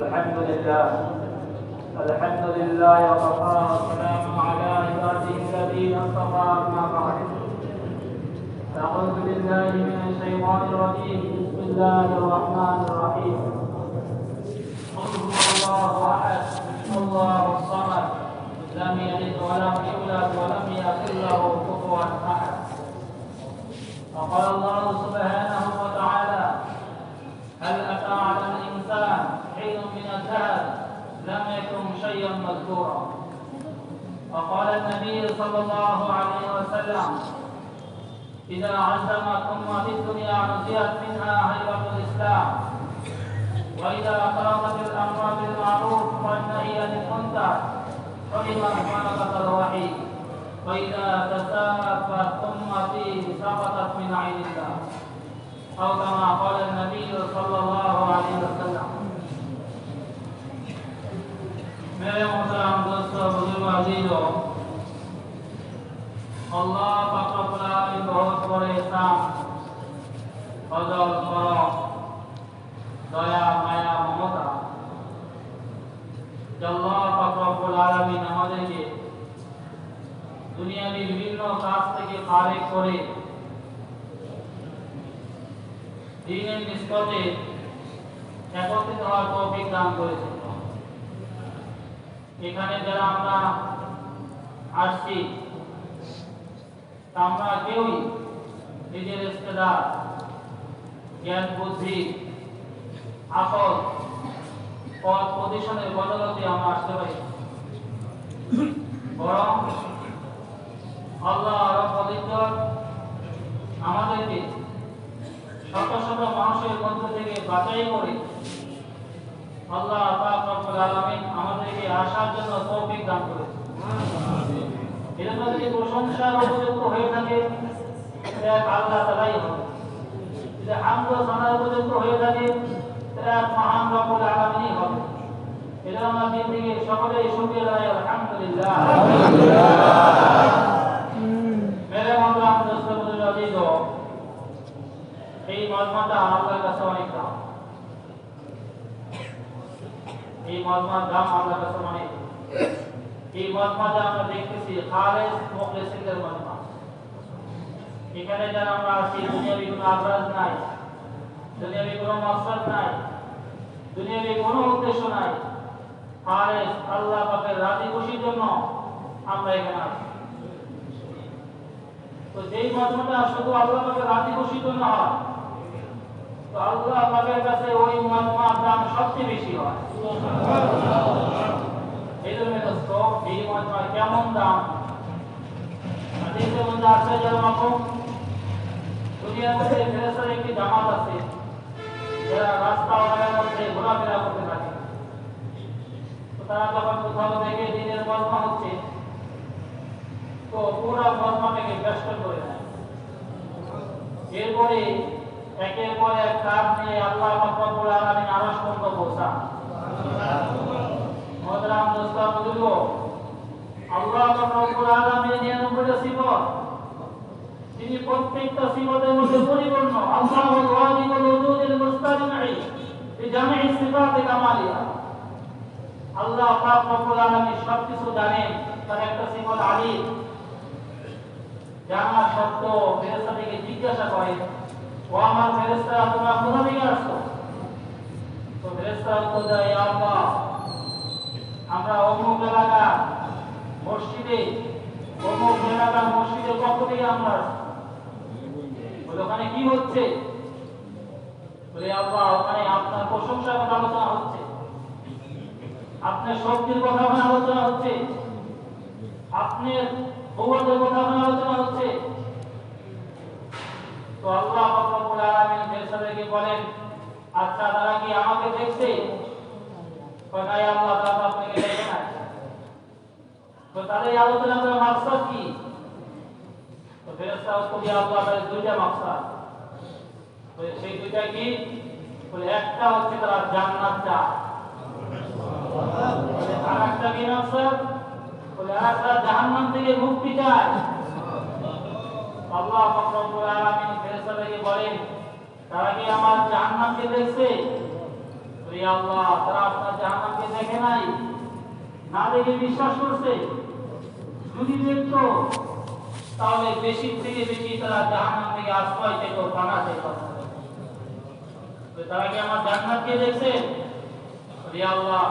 الحمد لله الحمد لله وكفى والسلام على عباده الذين اصطفى أما بعد أعوذ بالله من الشيطان الرجيم بسم الله الرحمن الرحيم قل هو الله أحد الله الصمد لم يلد ولم يولد ولم يكن له كفوا أحد وقال الله سبحانه وتعالى هل أتى على الإنسان حين من الدهر لم يكن شيئا مذكورا وقال النبي صلى الله عليه وسلم إذا عزمت أمة الدنيا نزعت منها هيبة الإسلام وإذا قامت الأمر بالمعروف والنهي عن المنكر حرمت بركة الوحي وإذا تسافت أمتي سقطت من عين الله أو كما قال النبي صلى الله عليه وسلم मेरे मोहतरम दोस्तों बुजुर्ग अजीजों अल्लाह पाक रब्बुल आलमीन बहुत बड़े एहसान फजल करम दया माया ममता আল্লাহ পাক রব্বুল আলামিন আমাদেরকে দুনিয়ার বিভিন্ন কাজ থেকে ফারেক করে দ্বীনের নিসবতে একত্রিত হওয়ার তৌফিক দান করেছেন। এখানে যারা আমরা আসছি আমরা কেউই নিজের ইস্তেদা জ্ঞান বুদ্ধি আকল পদ পজিশনের বদলতে আমরা আসতে পারি, বরং আল্লাহ রাব্বুল ইজ্জত আমাদেরকে শত শত মানুষের মধ্য থেকে বাছাই করে আল্লাহ পাক রব্বুল আলামিন আমাদেরকে আসার জন্য তৌফিক দান করেছেন। এজন্য যদি প্রশংসার উপযুক্ত হয়ে থাকে সেটা আল্লাহ তাআলাই হবে, যদি হামদ ও সানার উপযুক্ত হয়ে থাকে সেটা মহান রব্বুল আলামিনই হবে। এজন্য আমরা দিন থেকে সকলেই শুকরিয়া জানাই আলহামদুলিল্লাহ। মেরে মোহতরম দোস্ত বুজুর্গ আযীজ, এই মজমাটা আল্লাহর কাছে অনেক দাম, এই মজমার দাম আল্লাহর কাছে অনেক। এই মজমাটা আমরা দেখতেছি খালেস মুখলিসিনদের মজমা। এখানে যারা আমরা আছি দুনিয়াবি কোনো আগ্রাজ নাই, দুনিয়াবি কোনো মাকসাদ নাই, দুনিয়াবি কোনো উদ্দেশ্য নাই, খালেস আল্লাহ পাকের রাজি খুশির জন্য আমরা এখানে আছি। তো যেই মজমাটা শুধু আল্লাহ পাকের রাজি খুশির জন্য হয় তো আল্লাহ পাকের কাছে ওই মজমার দাম সবচেয়ে বেশি হয়। এই জন্য দোস্ত এই মজমার কেমন দাম হাদিসে মধ্যে আছে যেরকম দুনিয়ার মধ্যে ফেরেশতার একটি জামাত আছে যারা রাস্তাঘাটের মধ্যে ঘোরাফেরা করতে থাকে। তো তারা যখন কোথাও থেকে দিনের মজমা হচ্ছে তো পুরো মজমাটাকে ব্যস্ত করে নেয়। এরপরে একের পর এক কাজ নিয়ে আল্লাহ পাক রব্বুল আলামিন আরশ পর্যন্ত পৌঁছান। মোহতরম দোস্ত বুজুর্গ, আল্লাহ পাক রব্বুল আলামিনের 99টা সিফত, তিনি প্রত্যেকটা সিফতের মধ্যে পরিপূর্ণ। আল্লাহুল ওয়াজিবুল ওজুদুল মুস্তাগনি বিজামি'i সিফাতি কামালিয়া। আল্লাহ পাক রব্বুল আলামিন সবকিছু জানেন। তার একটা সিফত আলিম, জানা সত্ত্বেও ফেরেশতাকে জিজ্ঞাসা করে ও আমার ফেরেশতারা তোমরা কোথা থেকে আসছো? তো ফেরেশতারা উত্তর দেয়, ইয়া আল্লাহ আমরা অমুক এলাকা মসজিদে অমুক এলাকার মসজিদের পক্ষ থেকে আমরা আসছি। বলে ওখানে কি হচ্ছে? বলে আল্লাহ ওখানে আপনার প্রশংসার কথা আলোচনা হচ্ছে, আপনার শক্তির কথা ওখানে আলোচনা হচ্ছে, আপনার কওয়াতের কথা ওখানে আলোচনা হচ্ছে। তো আল্লাহ পাক রব্বুল আলামিন ফেরেশতাদেরকে বলেন, আচ্ছা তারা কি আমাকে দেখছে? কয় না আল্লাহ তাআলা আপনাকে দেখে না। তো তাদের আলোচনা করার মাকসাদ কি? তো ফেরেশতা উত্তর দিয়ে আল্লাহ তাআলা দুইটা মাকসাদ। তো সেই দুইটা কি? বলে একটা হচ্ছে তারা জান্নাত চায়, বলে আরেকটা কি মাকসাদ? বলে আরেকটা জাহান্নাম থেকে মুক্তি চায়। আল্লাহ পাক রব্বুল আলামিন ফেরেশতাদেরকে বলেন, তারা কি আমার জাহান্নামকে দেখছে? হে আল্লাহ, তারা আপনার জাহান্নামকে দেখে নাই, না দেখে বিশ্বাস করছে। যদি দেখতো তাহলে বেশি থেকে বেশি তারা জাহান্নাম থেকে আশ্রয় পেত, পানা পেত। তারা কি আমার জান্নাতকে দেখছে? হে আল্লাহ,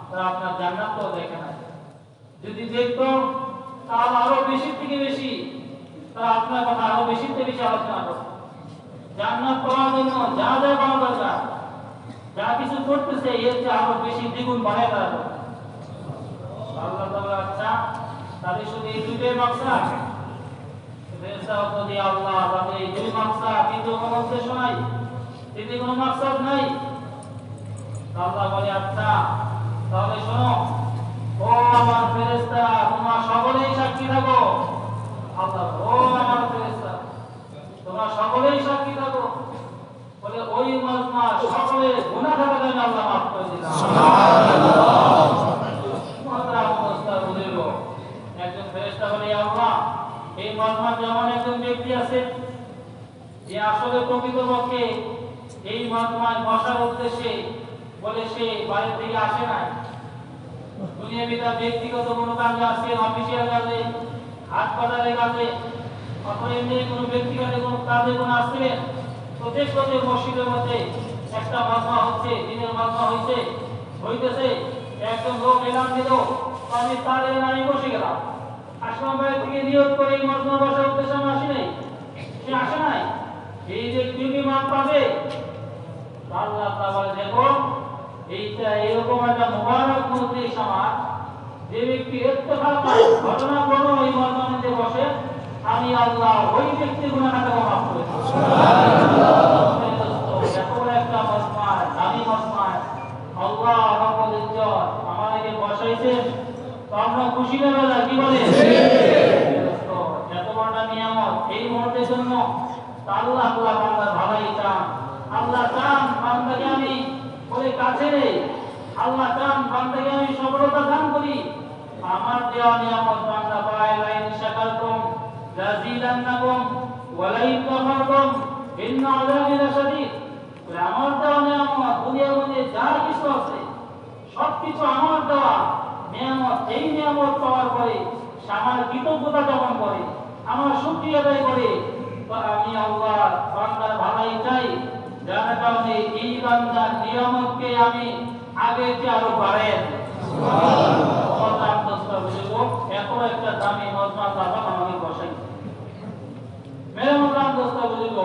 তারা আপনার জান্নাতও দেখে নাই। যদি দেখতো তাহলে আরো বেশি থেকে বেশি তারা আপনার কথা আরো বেশি থেকে বেশি আলোচনা করতো। জান্নাত পাওয়ার জন্য যা যা করা দরকার, যা কিছু করতেছে এর চেয়ে আরো বেশি দ্বিগুণ বাড়ায় তারা করতো। আল্লাহ তাআলা আচ্ছা, তাদের শুধু এই দুটোই মাকসাদ? আল্লাহ, তাদের এই দুই মাকসাদ, কিন্তু কোনো উদ্দেশ্য নাই, কিন্তু কোনো মাকসাদ নাই। আল্লাহ বলে আচ্ছা তাহলে শোনো, ও আমার ফেরেশতা, তোমরা সকলেই সাক্ষী থাকো। আল্লাহ, ও আমার ফেরেশতা, তোমরা সকলেই সাক্ষী থাকো। বলে ওই মাজমা সকলে গুনাহ থাকার জন্য আল্লাহ মাফ করে দিলেন। সুবহানাল্লাহ। মুহতারাম মুস্তার বলিল, একজন ফেরেশতা বলে, আল্লাহ, এই মাজমা যেমন একজন ব্যক্তি আছে যে আসলে প্রকৃতপক্ষে এই মাজমায় বসার উদ্দেশ্যে বলে সে বাইরে থেকে আসে নাই, দুনিয়াবি তার ব্যক্তিগত কোনো কাজে আসছে, অফিসিয়াল কাজে, হাট বাজারে কাজে, অথবা এমনি কোনো ব্যক্তিগত কোনো কাজে কোনো আসছিলেন, তো দেখলো যে মসজিদের মধ্যে একটা মাজমা হচ্ছে, দিনের মাজমা হইতেছে, একজন লোক এলাম দিল, আমি তার আমি বসে গেলাম। আসলাম বাইরে থেকে নিয়োগ করে এই মাজমা বসার উদ্দেশ্যে আমি আসি নাই, সে আসে নাই, এই যে তুমি মাপ পাবে। আল্লাহ তাআলা দেখো, এইটা এরকম একটা মুবারক মজলিস সমাজ, যে ব্যক্তি ইত্তেফাক ঘটনা কোনো এই মজলিসে বসে, আমি আল্লাহ ওই ব্যক্তির গুনাহটাকে মাফ করে দেব। সুবহানাল্লাহ। এত বড় একটা মজমা, দামি মজমা আল্লাহ রাব্বুল ইজ্জত আমাদেরকে বসাইছেন, তো আমরা খুশি না বেলা কি বলে? এত বড় নিয়ামত এই মুহূর্তের জন্য আল্লাহ বান্দার ভালোই চান। আল্লাহ চান বান্দাকে আমি বলে কাছে রে, আল্লাহ চান বান্দাকে আমি সফলতা দান করি। আমার দেওয়া নিয়ামত বান্দা পায়, লাইন শাকারতুম লাযিদান্নাকুম ওয়া লাইন কাফারতুম ইন্না আযাবি লাশাদীদ। আমার দেওয়া নিয়ামত দুনিয়ার মধ্যে যা কিছু আছে সবকিছু আমার দেওয়া নিয়ামত। এই নিয়ামত পাওয়ার পরে আমার কৃতজ্ঞতা যখন করে, আমার শুকরিয়া আদায় করে, তো আমি আল্লাহ বান্দার ভালাই চাই, যার কারণে এই বান্দার নিয়ামতকে আমি আগে যে আরো বাড়াই। এত একটা দামি মজমা তারা আমাকে বসাই। মেরে মতাম দোস্ত বুঝিব,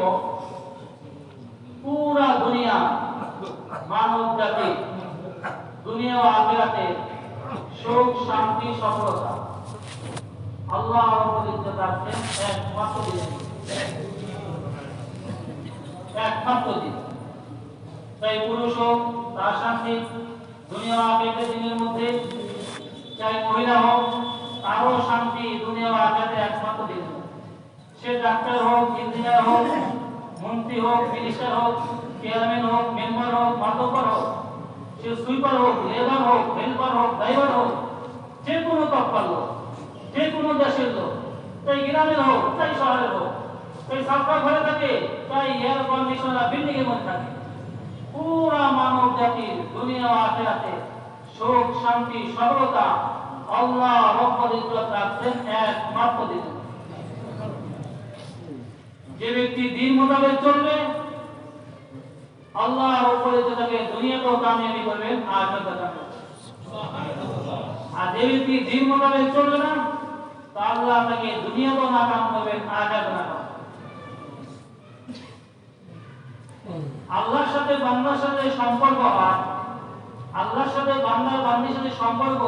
পুরা দুনিয়া মানব জাতি দুনিয়া ও আখিরাতে সুখ শান্তি সফলতা আল্লাহ রাব্বুল ইজ্জত আছেন একমাত্র দিন, একমাত্র দিন। চাই পুরুষ হোক তার শান্তি দুনিয়া ও আখিরাতের দিনের মধ্যে, চাই মহিলা হোক তারও শান্তি দুনিয়া ও আখিরাতে একমাত্র দিন। সে ডাক্তার হোক, ইঞ্জিনিয়ার হোক, মন্ত্রী হোক, মিনিস্টার হোক, চেয়ারম্যান হোক, মেম্বার হোক, মাতব্বর হোক, সে সুইপার হোক, লেবার হোক, হেল্পার হোক, ড্রাইভার হোক, যে কোনো তৎপর লোক, যে কোনো দেশের লোক, তাই গ্রামের হোক, তাই শহরের হোক, তাই সাফা ঘরে থাকে, তাই এয়ার কন্ডিশনার বিল্ডিং এর মধ্যে থাকে, পুরা মানব জাতির দুনিয়া ও আখিরাতে সুখ শান্তি সফলতা আল্লাহ রাব্বুল ইজ্জত রাখছেন একমাত্র দিন। যে ব্যক্তি দিন মোতাবেক চলবে আল্লাহ রাব্বুল ইজ্জত তাকে দুনিয়াতেও কামিয়াবি করবেন, আখিরাতেও কামিয়াবি। আর যে ব্যক্তি দিন মোতাবেক চলবে না, তো আল্লাহ তাকে দুনিয়াতেও নাকাম করবেন, আখিরাতেও নাকাম। আল্লাহর সাথে বান্দার সাথে সম্পর্ক হয়, আল্লাহর সাথে বান্দার বান্দির সাথে সম্পর্ক,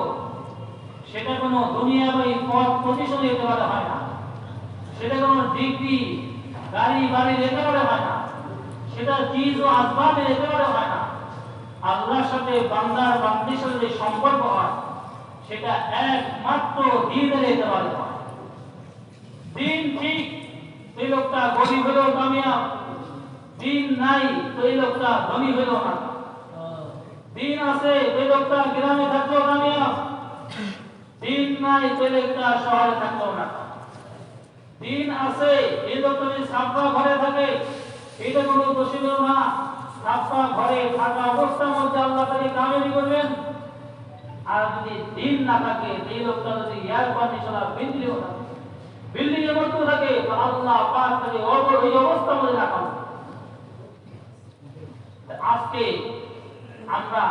সেটা কোনো দুনিয়াবি পথ প্রতিশোধ একেবারে হয় না, সেটা কোনো ডিগ্রি গাড়ি বাড়ির একেবারে হয় না, সেটা চিজ ও আসবাবের একেবারে হয় না। আল্লাহর সাথে বান্দার বান্দির সাথে যে সম্পর্ক হয় সেটা একমাত্র দিনের একেবারে হয়। দিন ঠিক, সেই লোকটা গরিব হলেও কামিয়াব, দিন নাই তো এই লোকটা ধনী হলেও না। দিন আছে এই লোকটা গ্রামে থাকলেও কামিয়াব, দিন নাই তো এই লোকটা শহরে থাকলেও না। দিন আছে এই লোকটা যদি সাফা ঘরে থাকে, এটা কোনো দোষী না, আপনার ঘরে থাকা অবস্থার মধ্যে আল্লাহ তাকে কামিয়াবি করবেন। আর যদি দিন না থাকে, এই লোকটা যদি এয়ার কন্ডিশনার বিল্ডিং এর মধ্যে থাকে, তো আল্লাহ পাক তাকে এই অবস্থার মধ্যে রাখা। আজকে আমরা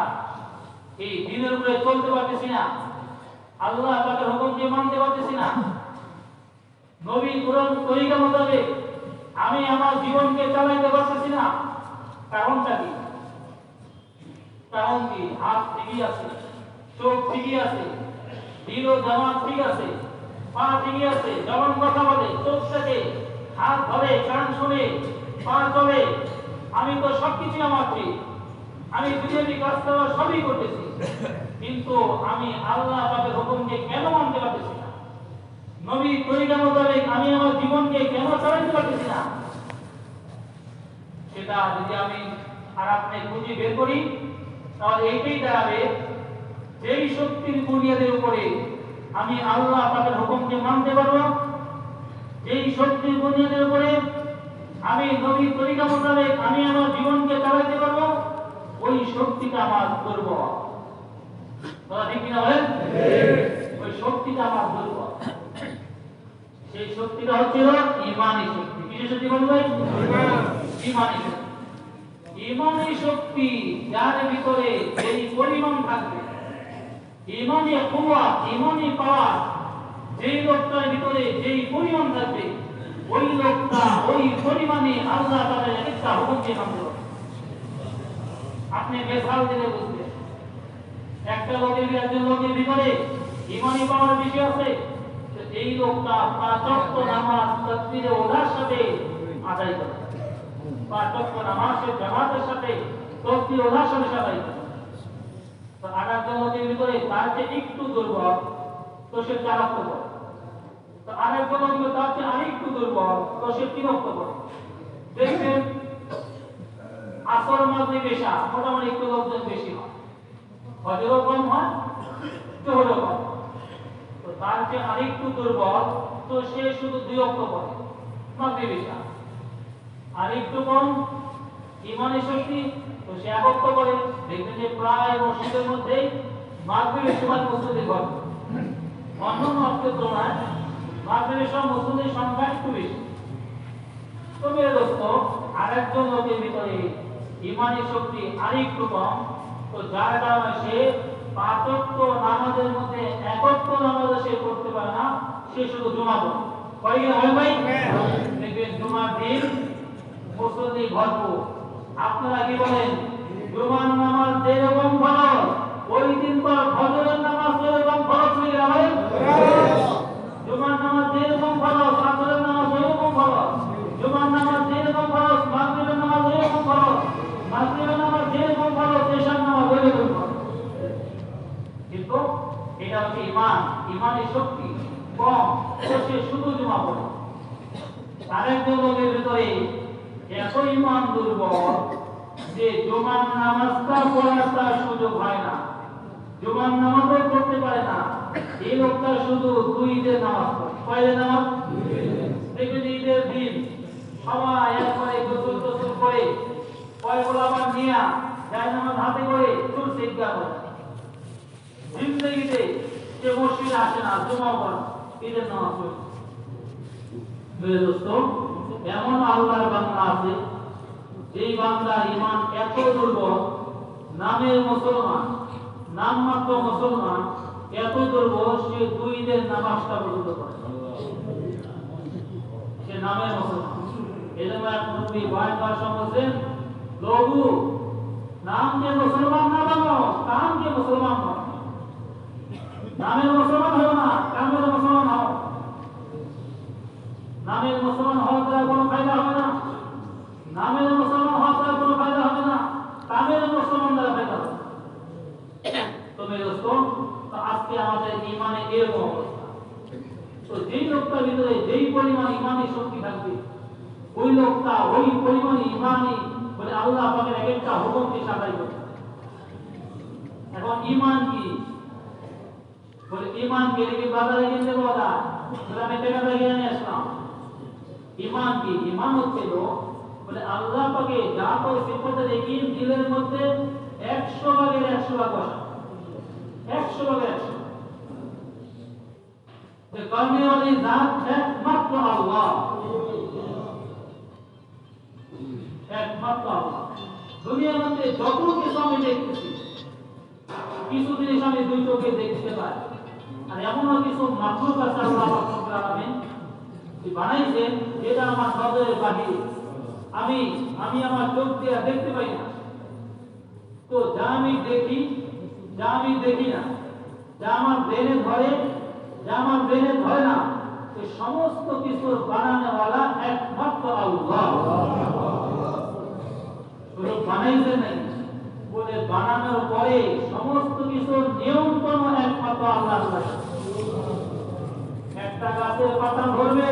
এই দিনের উপরে চলতে পারতেছি না, আল্লাহ পাকের হুকুমকে মানতে পারতেছি না, নবী কুরআন তরিকা মোতাবেক আমি আমার জীবনকে চালাইতে পারতেছি না। কারণটা কি? কারণ কি? হাত ঠিকই আছে, চোখ ঠিকই আছে, দিল জামাত ঠিক আছে, পা ঠিকই আছে, জবান কথা বলে, চোখ থেকে হাত ধরে, কান শুনে, পা চলে, আমি তো সবকিছু আমার ঠিক, আমি দুনিয়াবি কাজ করা সবই করতেছি, কিন্তু আমি আল্লাহ পাকের হুকুমকে কেন মানতে পারতেছি না? নবী তরিকা মোতাবেক আমি আমার জীবনকে কেন চালাতে পারতেছি না? সেটা যদি আমি আর আপনি খুঁজে বের করি, তাহলে এইটাই দাঁড়াবে, যেই শক্তির বুনিয়াদের উপরে আমি আল্লাহ পাকের হুকুমকে মানতে পারবো, যেই শক্তির বুনিয়াদের উপরে আমি নবী তরিকা মোতাবেক আমি আমার জীবনকে চালাতে পারবো, ওই শক্তিটা আমার দুর্বল। কথা ঠিক কিনা বলেন? ওই শক্তিটা আমার দুর্বল। সেই শক্তিটা হচ্ছিল ঈমানী শক্তি। কি শক্তি বলবে? ঈমানী শক্তি। ঈমানী শক্তি যার ভিতরে যেই পরিমাণ থাকবে, ঈমানী কুওয়াত, ঈমানী পাওয়ার যেই লোকটার ভিতরে যেই পরিমাণ থাকবে, ওই লোকটা ওই পরিমাণে আল্লাহ তাআলার একটা হুকুমকে মানতে পারবে। আপনি মিসাল দিলে বুঝবেন, একটা একজন লোকের ভিতরে ঈমানী পাওয়ার বেশি আছে, এই লোকটা পাঁচ ওয়াক্ত নামাজ তাকবীরে ওলার সাথে আদায় করে, পাঁচ ওয়াক্ত নামাজের জামাতের সাথে তাকবীরে ওলার সাথে আদায় করে। তো আরেকজন লোকের ভিতরে তার যে একটু দুর্বল, তো সে 4 ওয়াক্ত পড়ে। তো আরেকজন লোকের তার যে আরেকটু দুর্বল, তো সে 3 ওয়াক্ত পড়ে। দেখবেন আসর মাগরিব এশা মোটামুটি একটু লোকজন বেশি হয়, ফজরও কম হয়, জোহরও কম। তো তার যে আরেকটু দুর্বল, তো সে শুধু 2 ওয়াক্ত পড়ে মাগরিব এশা। আরেকটু কম ঈমানী শক্তি, তো সে 1 ওয়াক্ত পড়ে। দেখবেন যে প্রায় মসজিদের মধ্যে মাগরিবের সময় মুসল্লি ঘট, অন্যান্য ওয়াক্তের তুলনায় মাগরিবের সময় মুসল্লির সংখ্যা একটু বেশি। তো মেরে দোস্ত, আরেকজন লোকের ভিতরে ঈমানী শক্তি আরেকটু কম, তো যার কারণে সে 5 ওয়াক্ত নামাজের মধ্যে 1 ওয়াক্ত নামাজ সে করতে পারে না, সে শুধু জুমা পড়ে। কয়দিন হয় ভাই? দেখবেন জুমার দিন মুসল্লি ভরপুর। আপনারা কি বলেন? জুমার নামাজ যেরকম ফরজ, ওই দিন পর ফজরের নামাজ যেরকম ফরজ হয়ে গেল। জুমার নামাজ যেরকম ফরজ, আসরের নামাজ ওইরকম ফরজ। জুমার নামাজ যেরকম ফরজ, মাগরিবের নামাজ ওইরকম ফরজ। মাগরিবের নামাজ যেরকম ফরজ, এশার নামাজ ওইরকম ফরজ। কিন্তু এটা হচ্ছে ঈমান, ঈমানী শক্তি কম, সে শুধু জুমা পড়ে। আরেকজন লোকের ভিতরে এত ঈমান দুর্বল যে জুমার নামাজটা পড়ার তার সুযোগ হয় না, জুমার নামাজও পড়তে পারে না। এই লোকটা শুধু 2 ঈদের নামাজ পড়ে। কয় নামাজ? দেখবেন ঈদের দিন সবাই একবারে গোসল টোসল করে পয়গুলো আবার নিয়ে যায় নামাজ হাতে করে চুল সিদ্ধা করে। জিন্দগিতে সে মসজিদে আসে না, জুমা পড়ে, ঈদের নামাজ পড়ে। মেরে দোস্ত, এমন আল্লাহর বান্দা আছে যেই বান্দার ঈমান এত দুর্বল, নামের মুসলমান, নামমাত্র মুসলমান, এত দুর্বল সে 2 ঈদের নামাজটা পর্যন্ত পড়ে। সে নামের মুসলমান। এজন্য এক নবী বয়ান করার সময় বলেন, লোগু নাম কে মুসলমান না বানো, কাম কে মুসলমান বানো। নামের মুসলমান হও না, কামের মুসলমান হও। নামের মুসলমান হওয়ার দ্বারা কোনো ফায়দা হবে না, নামের মুসলমান হওয়ার দ্বারা কোনো ফায়দা হবে না, কামের মুসলমান দ্বারা ফায়দা হবে। তো মেরে দোস্ত, আজকে আমাদের ঈমানে এরকম অবস্থা। তো যেই লোকটার ভিতরে যেই পরিমাণ ঈমানী শক্তি থাকবে, ওই লোকটা ওই পরিমাণ ঈমানী বলে আল্লাহ পাকের এক একটা হুকুমকে সাদাই করবে। এখন ঈমান কি? বলে ঈমান কে রেখে বাজারে কিনতে পাওয়া যায়, আমি টাকা দিয়ে নিয়ে আসলাম। ঈমান কি? ঈমান হচ্ছে বলে আল্লাহ পাকে জাত ও সিফাতের ইয়াকিন দিলের মধ্যে 100 ভাগের 100 ভাগ বসা, 100 ভাগের 100। যে কর্মে ওই জাত একমাত্র আল্লাহ, একমাত্র আল্লাহ। দুনিয়ার মধ্যে যত কিছু আমি দেখতেছি, কিছু জিনিস আমি দুই চোখে দেখতে পাই, আর এমনও কিছু মাখলুক আছে আল্লাহ রাব্বুল আলামিন বানাইছেন যেটা আমার নজরের বাহিরে, আমি আমার চোখ দিয়ে দেখতে পাই না। তো যা আমি দেখি, যা আমি দেখি না, যা আমার ব্রেনে ধরে, যা আমার ব্রেনে ধরে না, এই সমস্ত কিছুর বানানোওয়ালা একমাত্র আল্লাহ। শুধু বানাইছেন নাই, বলে বানানোর পরে সমস্ত কিছুর নিয়ন্ত্রণ একমাত্র আল্লাহর কাছে। একটা গাছের পাতা ধরবে,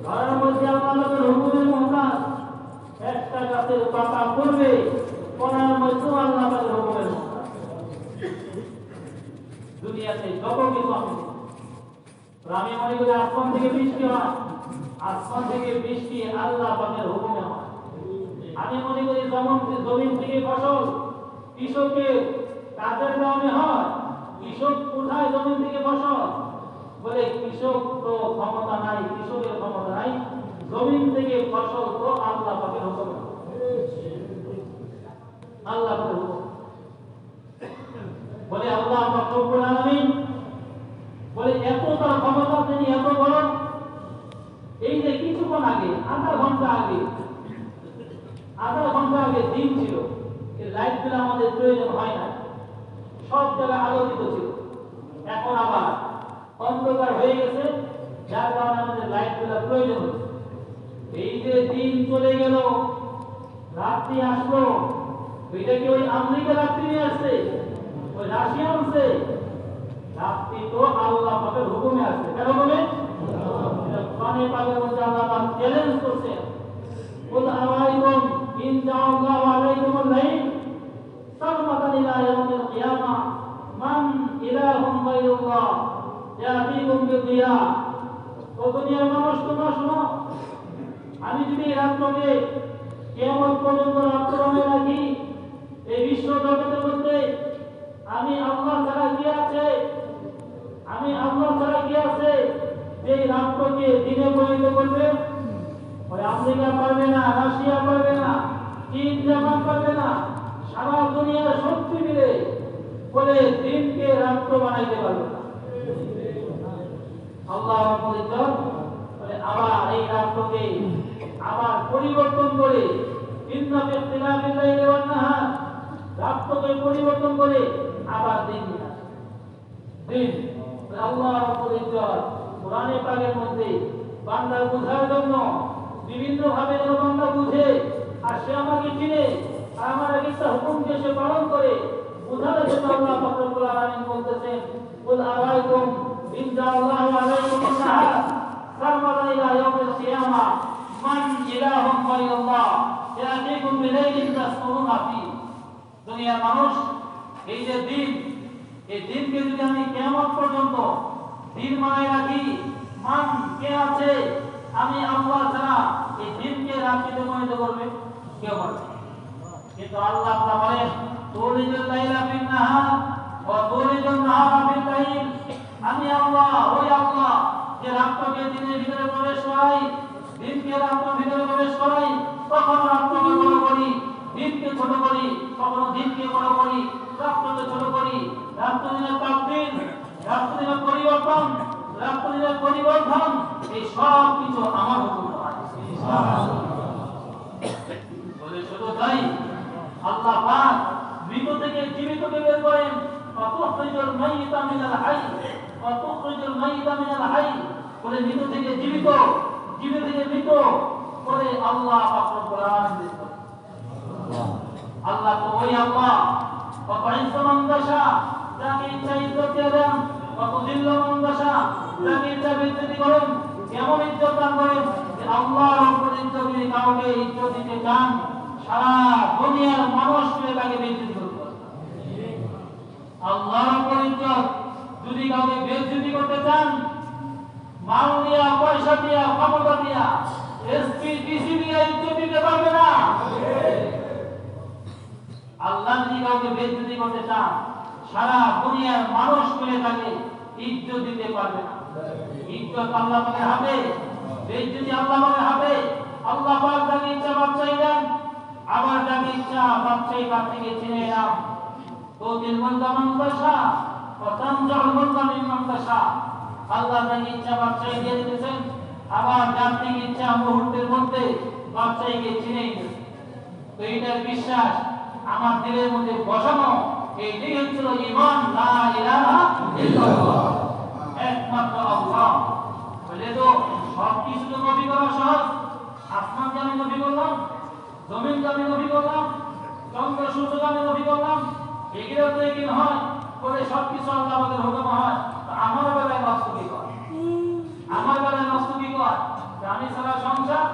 ধরার মধ্যে আল্লাহর হুকুমের মহতাজ। একটা গাছের পাতা পড়বে, পড়ার মধ্যে আল্লাহর হুকুমের মহতাজ। দুনিয়াতে যত কিছু আমি মনে করি আসমান থেকে বৃষ্টি হয়, আসমান থেকে বৃষ্টি আল্লাহ পাকের হুকুমে হয়। আমি মনে করি জমিন থেকে ফসল কৃষকের কাজের কারণে হয়। কৃষক কোথায় জমিন থেকে ফসল? বলে কৃষক তো ক্ষমতা নাই, কৃষকের ক্ষমতা নাই, জমিন থেকে ফসল তো আল্লাহ পাকের হুকুম, আল্লাহ পাকের হুকুম। বলে আল্লাহ রব্বুল আলামিন বলে এত তার ক্ষমতা, তিনি এত বড়। এই যে কিছুক্ষণ আগে, আধা ঘন্টা আগে দিন ছিল, এই লাইট গুলো আমাদের প্রয়োজন হয় না, সব জায়গায় আলোকিত ছিল। এখন আবার অন্ধকার হয়ে গেছে, যার কারণে আমাদের লাইট গুলো প্রয়োজন হচ্ছে। এই যে দিন চলে গেল, রাত্রি আসলো, এটা কি ওই আমেরিকা রাত্রি নিয়ে আসছে, ওই রাশিয়া আনছে? রাত্রি তো আল্লাহ পাকের হুকুমে আসছে। কেন বলে কোরআনে পাকের মধ্যে আল্লাহ পাক চ্যালেঞ্জ করছেন, কুল আরাইতুম ইন জাআল্লাহু আলাইকুমুল লাইল সারমাদান ইলা ইয়াউমিল কিয়ামাহ মান ইলাহুম গায়রুল্লাহ ইয়াতিকুম বিদিয়া। ও দুনিয়ার মানুষ, তোমরা শোনো, আমি যদি রাত্রকে কিয়ামত পর্যন্ত রাত্র বানিয়ে রাখি, এই বিশ্ব জগতের মধ্যে আমি আল্লাহ ছাড়া কি আছে? আমি আল্লাহ ছাড়া কি আছে যে রাষ্ট্রকে দিনে পরিণত করবে? ওই আমেরিকা পারবে না, রাশিয়া পারবে না, চীন জাপান পারবে না, সারা দুনিয়ার শক্তি মিলে বলে দিনকে রাষ্ট্র বানাইতে পারবে না। আল্লাহ বলে আবার এই রাষ্ট্রকে আবার পরিবর্তন করে, ইন্না ফি ইখতিলাফিল লাইলি ওয়ান নাহার, রাষ্ট্রকে পরিবর্তন করে আবার দিন দিন। আল্লাহ রাব্বুল ইজ্জত কোরআনে পাকের মধ্যে বান্দার বুঝার জন্য বিভিন্ন ভাবে যেন বান্দা বুঝে, আর সে আমাকে চিনে, আর আমার একটা হুকুমকে সে পালন করে, বুঝানোর জন্য আল্লাহ পাক রব্বুল আলামিন বলতেছেন, কুল আরাইতুম ইন জাআল্লাহু আলাইকুমুন নাহার সারমাদান ইলা ইয়াউমিল কিয়ামাহ মান ইলাহুম গায়রুল্লাহ ইয়াতিকুম বিলাইলিন তাসকুনুনা ফীহি। দুনিয়ার মানুষ, এই যে দিন, এই দিনকে যদি আমি কিয়ামত পর্যন্ত দিন বানায় রাখি, মান কে আছে? আমি আল্লাহ ছাড়া এই দিনকে রাত্রিতে পরিণত করবে কেউ পারবে। কিন্তু আল্লাহ বলেন, তুলিজুল লাইলা ফিন নাহার ওয়া তুলিজুন নাহারা ফিল লাইল। আমি আল্লাহ, ওই আল্লাহ যে রাত্রকে দিনের ভিতরে প্রবেশ করাই, দিনকে রাত্রের ভিতরে প্রবেশ করাই। কখনো রাত্রকে বড় করি, দিনকে ছোট করি, কখনো দিনকে বড় করি, রাত্রকে ছোট করি। রাত্র দিনের তাকদীর, রাত্র দিনের পরিবর্তন, রাত্র দিনের পরিবর্তন, এই সব কিছু আমার হুকুম নয়। বলে শুধু তাই, আল্লাহ পাক মৃত থেকে জীবিতকে বের করেন, ফাতুখরিজুল মাইয়িতা মিনাল হাইয়্য ওয়া তুখরিজুল মাইয়িতা মিনাল হাইয়্য। বলে মৃত থেকে জীবিত, জীবিত থেকে মৃত করে আল্লাহ পাক রব্বুল আলামিন। আল্লাহ তো ওই আল্লাহ, ওয়াইজ্জু মান ইয়াশা, যাকে ইচ্ছা ইজ্জত দেন, ওয়াতুযিল্লু মান ইয়াশা, যাকে ইচ্ছা বিচ্যুতি করেন, এমন ইজ্জত দান করেন যে আল্লাহ রব্বুল ইজ্জত যদি কাউকে ইজ্জত দিতে চান, সারা দুনিয়ার মানুষকে তাকে বিচ্যুতি করতে হবে। আল্লাহ রব্বুল ইজ্জত যদি কাউকে বিচ্যুতি করতে চান, মাল দিয়া, পয়সা দিয়া, ক্ষমতা দিয়া, এসপি ডিসি দিয়ে ইজ্জত দিতে পারবে না। আল্লাহ যদি কাউকে বেইজ্জতি করতে চান, সারা দুনিয়ার মানুষ মিলে তাকে ইজ্জত দিতে পারবে না। ইজ্জত আল্লাহ পাকের হাতে, বেইজ্জতি আল্লাহ পাকের হাতে। আল্লাহ পাক যাকে ইচ্ছা বাচ্চাই দেন, আবার যাকে ইচ্ছা বাচ্চাই তার থেকে ছিনিয়ে নেন। তো দিল মন্দা মন্দাশা পতঞ্জল মন্দা মন্দাশা। আল্লাহ যাকে ইচ্ছা বাচ্চাই দিয়ে দিতেছেন, আবার যার থেকে ইচ্ছা মুহূর্তের মধ্যে বাচ্চাইকে ছিনিয়ে নিতেছেন। তো এইটার বিশ্বাস আমার দিলের মধ্যে বসানো, এইটাই হচ্ছিল ঈমান, লা ইলাহা ইল্লাল্লাহ, একমাত্র আল্লাহ। বলে তো সব কিছু তো নবী করা সহজ। আসমানকে আমি নবী করলাম, জমিনকে আমি নবী করলাম, চন্দ্র সূর্যকে আমি নবী করলাম, এগুলো তো একদিন হয় বলে সব কিছু আল্লাহ আমাদের হুকুম হয়। তো আমার বেলায় নষ্ট কি কর, আমার বেলায় নষ্ট কি কর? আমি সারা সংসার,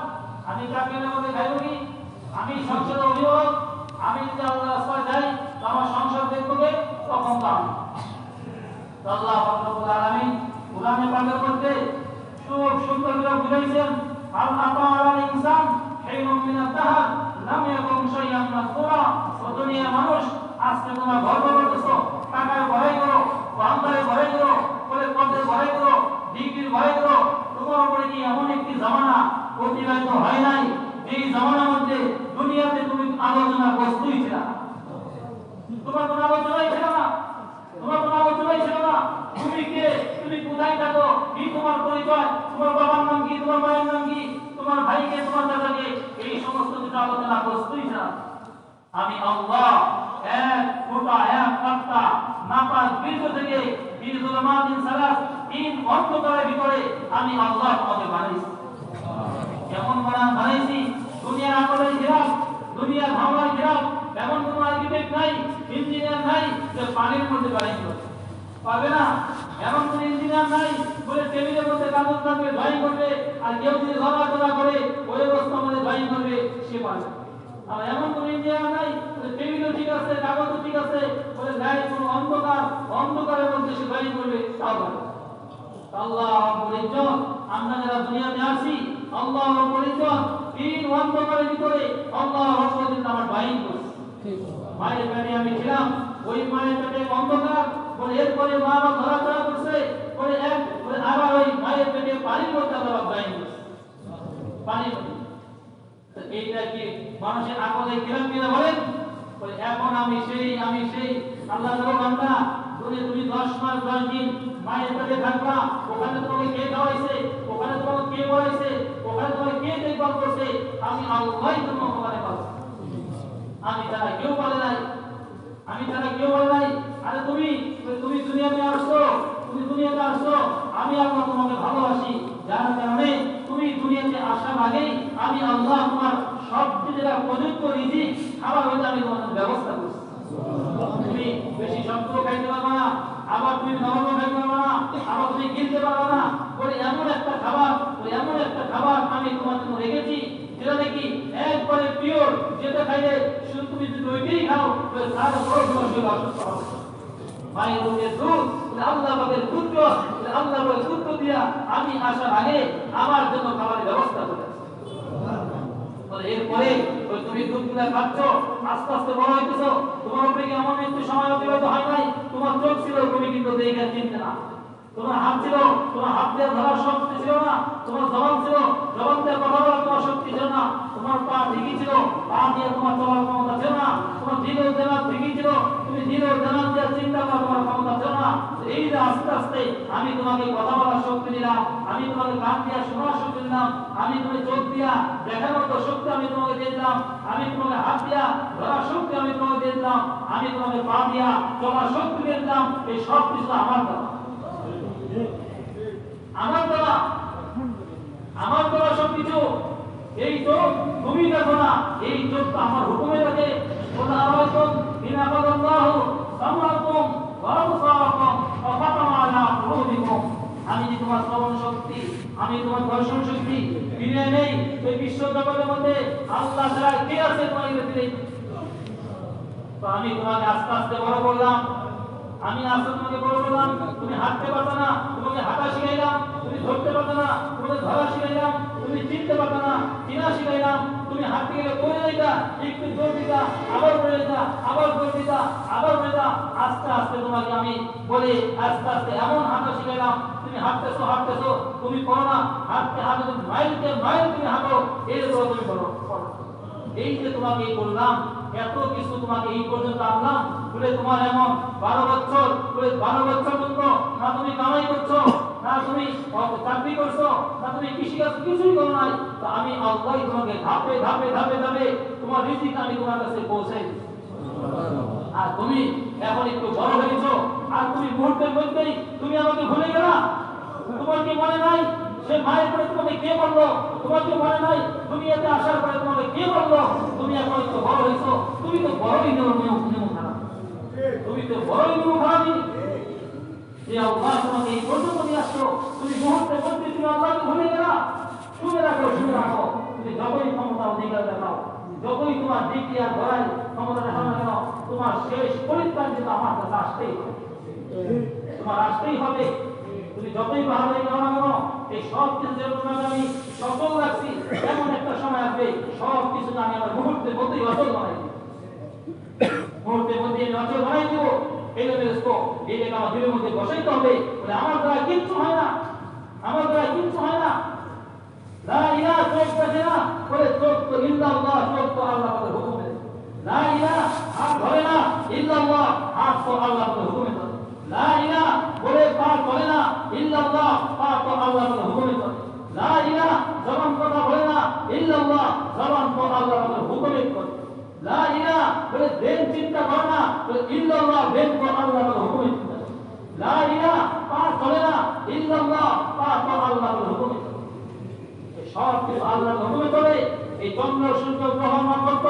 আমি চাকরির মধ্যে খাইব কি? আমি সংসারের অভিভাবক, আমি যদি আল্লাহ রাস্তায় যাই আমার সংসার দেখবো কে? তখন তো আমি। আল্লাহ রব্বুল আলামিন কোরআনে পাকের মধ্যে খুব সুন্দর করে বুঝাইছেন, আল আতাআল ইনসান হাইনুম মিনাত দাহর লাম ইয়াকুন শাইআন মাযকুরা। ও দুনিয়ার মানুষ, আজকে তোমরা গর্ব করতেছো, টাকায় ভরাই করো, অহংকারে ভরাই করো, বলে পদের ভরাই করো, ডিগ্রির ভরাই করো। তোমার উপরে কি এমন একটি জামানা অতিবাহিত হয় নাই এই জামানার মধ্যে দুনিয়াতে তুমি আলোচনা বস্তুই ছিল না, তোমার কোনো আলোচনাই ছিল না, তোমার কোনো আলোচনাই ছিল না। তুমি কে, তুমি কোথায় থাকো, কি তোমার পরিচয়, তোমার বাবার নাম কি, তোমার মায়ের নাম কি, তোমার ভাইকে, তোমার দাদাকে, এই সমস্ত কিছু আলোচনা বস্তুই ছিল না। আমি আল্লাহ এক ফোঁটা, এক কাঁটা নাপাক বীর্য থেকে বীরজুলমাতিন সালাস, তিন অন্ধকারের ভিতরে আমি আল্লাহ তোমাকে বানাইছি। কেমন বানাইছি? দুনিয়ার আকলের ঘেরাও, দুনিয়ার ভাবনার ঘেরাও। এমন কোন আর্কিটেক্ট নাই, ইঞ্জিনিয়ার নাই যে পানির মধ্যে বানাইতে পারবে না। এমন কোন ইঞ্জিনিয়ার নাই বলে টেবিলের মধ্যে কাগজ রাখবে, ড্রয়িং করবে, আর কেউ যদি লড়াচড়া করে ওই অবস্থার মধ্যে ড্রয়িং করবে, সে পারবে। আর এমন কোন ইঞ্জিনিয়ার নাই টেবিলও ঠিক আছে, কাগজও ঠিক আছে, বলে নাই কোন অন্ধকার, অন্ধকারের মধ্যে সে ড্রয়িং করবে, তাও পারবে। আল্লাহ রাব্বুল ইজ্জত, আমরা যারা দুনিয়াতে আসি, আল্লাহ রাব্বুল ইজ্জত তিন অন্ধকারের ভিতরে আল্লাহ রাব্বুল ইজ্জত আমার ড্রয়িং করছে। মায়ের পেটে আমি ছিলাম, ওই মায়ের পেটে অন্ধকার, বলে এরপরে মা আমার ধরাচড়া করছে, বলে আবার ওই মায়ের পেটে পানির মধ্যে আবার ড্রয়িং করছে, পানির মধ্যে। এইটা কি মানুষের আকলে কিরম কিনা বলেন? বলে এখন আমি সেই আল্লাহ বান্দা, তুমি 10 মাস 10 দিন মায়ের পেটে থাকবা, ওখানে তোমাকে কে খাওয়াইছে, ওখানে তোমাকে কে বলাইছে, ওখানে তোমাকে কে দেখভাল করছে? আমি আল্লাহই তোমাকে ওখানে পাচ্ছি, আমি তারা কেউ বলে নাই, আমি তারা কেউ বলে নাই। আরে তুমি দুনিয়াতে আসছো, তুমি দুনিয়াতে আসছো, আমি আল্লাহ তোমাকে ভালোবাসি, যার কারণে তুমি দুনিয়াতে আসার আগেই আমি আল্লাহ তোমার সবচেয়ে যেটা প্রযুক্ত রিজিক খাবার হইতে আমি তোমাদের ব্যবস্থা করছি। তুমি বেশি শক্ত খাইতে পারবে না, আবার তুমি নরম খাইতে পারবে না, আবার তুমি কিনতে পারবে না, বলে এমন একটা খাবার আমি তোমার জন্য রেখেছি যেটা নাকি একবারে পিওর, যেটা খাইলে শুধু তুমি যদি ওইটাই খাও তার বড় সমস্যা অসুস্থ হবে। মায়ের দুধের দুধ, আল্লাহ পাকের পুত্র, আল্লাহ পাকের পুত্র দিয়া আমি আসার আগে আমার জন্য খাবারের ব্যবস্থা করেছি। এরপরে তুমি দুধগুলা খাচ্ছ, আস্তে আস্তে বড় হইতেছো, তোমার উপরে কি এমন একটু সময় অতিবাহিত হয় নাই? তোমার চোখ ছিল, তুমি কিন্তু দেখে চিনতে না। তোমার হাত ছিল, তোমার হাত দিয়ে ধরার শক্তি ছিল না। তোমার জবান ছিল, জবান দিয়ে কথা বলার তোমার শক্তি ছিল না। তোমার পা ঠিকই ছিল, পা দিয়ে তোমার চলার ক্ষমতা ছিল না। তোমার দিল দেনার ঠিকই ছিল, তুমি দিল দেনার দিয়ে চিন্তা করার তোমার ক্ষমতা ছিল না। এই যে আস্তে আস্তে আমি তোমাকে কথা বলার শক্তি দিলাম, আমি তোমাকে কান দিয়া শোনার শক্তি দিলাম, আমি তোমাকে চোখ দিয়া দেখার মতো শক্তি আমি তোমাকে দিয়ে দিলাম, আমি তোমাকে হাত দিয়া ধরার শক্তি আমি তোমাকে দিয়ে দিলাম, আমি তোমাকে পা দিয়া চলার শক্তি দিয়ে দিলাম। এই সব কিছু আমার দ্বারা, আমার দ্বারা সবকিছু। এই চোখ তুমি দেখো না, এই চোখ তো আমার হুকুমে থাকে। আমি যে তোমার শ্রবণ শক্তি, আমি তোমার দর্শন শক্তি ফিরে নেই, ওই বিশ্ব জগতের মধ্যে আল্লাহ ছাড়া কে আছে তোমাকে দিলে? তো আমি তোমাকে আস্তে আস্তে বড় করলাম, আমি আস্তে তোমাকে বড় করলাম। তুমি হাঁটতে পারতো না, তোমাকে হাঁটা শিখাইলাম। তুমি ধরতে পারতো না, তোমাকে ধরা শিখাইলাম। তুমি চিনতে পারবে না, চিনা শিখাইলাম, তুমি হাঁটতে গেলে পড়ে যাইতা, একটু জোর দিতা, আবার পড়ে যেতা, আবার জোর দিতা, আবার পড়ে যেতা। আস্তে আস্তে তোমাকে আমি বলি আস্তে আস্তে এমন হাঁটা শিখাইলাম, তুমি হাঁটতেছো হাঁটতেছো, তুমি করো না, হাঁটতে হাঁটতে মাইলকে মাইল তুমি হাঁটো, এরপর তুমি করো। এই যে তোমাকে করলাম, এত কিছু তোমাকে এই পর্যন্ত আনলাম, বলে তোমার এমন 12 বছর, বলে 12 বছর পর্যন্ত না তুমি কামাই করছো, না তুমি চাকরি করছো, না তুমি কৃষিকাজ কিছুই করো নাই, তো আমি আল্লাহ তোমাকে ধাপে ধাপে ধাপে ধাপে তোমার রিজিক আমি তোমার কাছে পৌঁছে। আর তুমি এখন একটু বড় হয়েছো, আর তুমি মুহূর্তের মধ্যেই তুমি আমাকে ভুলে গেলা। তোমার কি মনে নাই সে মায়ের পরে তোমাকে কে বললো? তোমার কি মনে নাই দুনিয়াতে আসার পরে তোমাকে কে বললো তুমি এখন একটু বড় হয়েছো? তুমি তো বড়ই নিয়ম খারাপ, তুমি তো বড়ই নিয়ম খারাপই। যে আল্লাহ তোমাকে এই পর্যন্ত নিয়ে আসলো, তুমি মুহূর্তের মধ্যে তুমি আল্লাহকে ভুলে গেলা। শুনে রাখো, শুনে রাখো, তুমি যতই ক্ষমতা অধিকার দেখাও, যতই তোমার ডিগ্রি আর গড়াই ক্ষমতা দেখাও না কেন, তোমার শেষ পরিত্রাণ কিন্তু আমার কাছে আসতেই হবে, তোমার আসতেই হবে। তুমি যতই বাহাদুরি করো না কেন, এই সব কিছু তোমাকে আমি সফল রাখছি, এমন একটা সময় আসবে সব কিছু আমি আমার মুহূর্তের মধ্যেই অচল বানাই দিব, মুহূর্তের মধ্যে আমি অচল বানাই দিব। এই জন্য এইটাকে আমার দিলের মধ্যে বসাইতে হবে, বলে আমার দ্বারা কিচ্ছু হয় না, আমার দ্বারা কিচ্ছু হয় না। লা ইলাহা চোখ দেখে না, বলে চোখ তো ইল্লাল্লাহ, চোখ তো আল্লাহ পাকের হুকুমে। লা ইলাহা হাত ধরে না, ইল্লাল্লাহ হাত তো আল্লাহ পাকের হুকুমে ধরে। লা ইলাহা বলে পা চলে না, ইল্লাল্লাহ পা তো আল্লাহ পাকের হুকুমে ধরে। লা ইলাহা জবান কথা বলে না, ইল্লাল্লাহ জবান তো আল্লাহ পাকের হুকুমে করে। লা ইলাহা বলে দেন চিন্তা করে না, বলে ইল্লাল্লাহ দেন তো আল্লাহ পাকের হুকুমে চিন্তা করে। লা ইলাহা পা চলে না, ইল্লাল্লাহ পা তো আল্লাহ পাকের হুকুমে চলে। সব কিছু আল্লাহর হুকুমে চলে। এই চন্দ্র সূর্য গ্রহ নক্ষত্র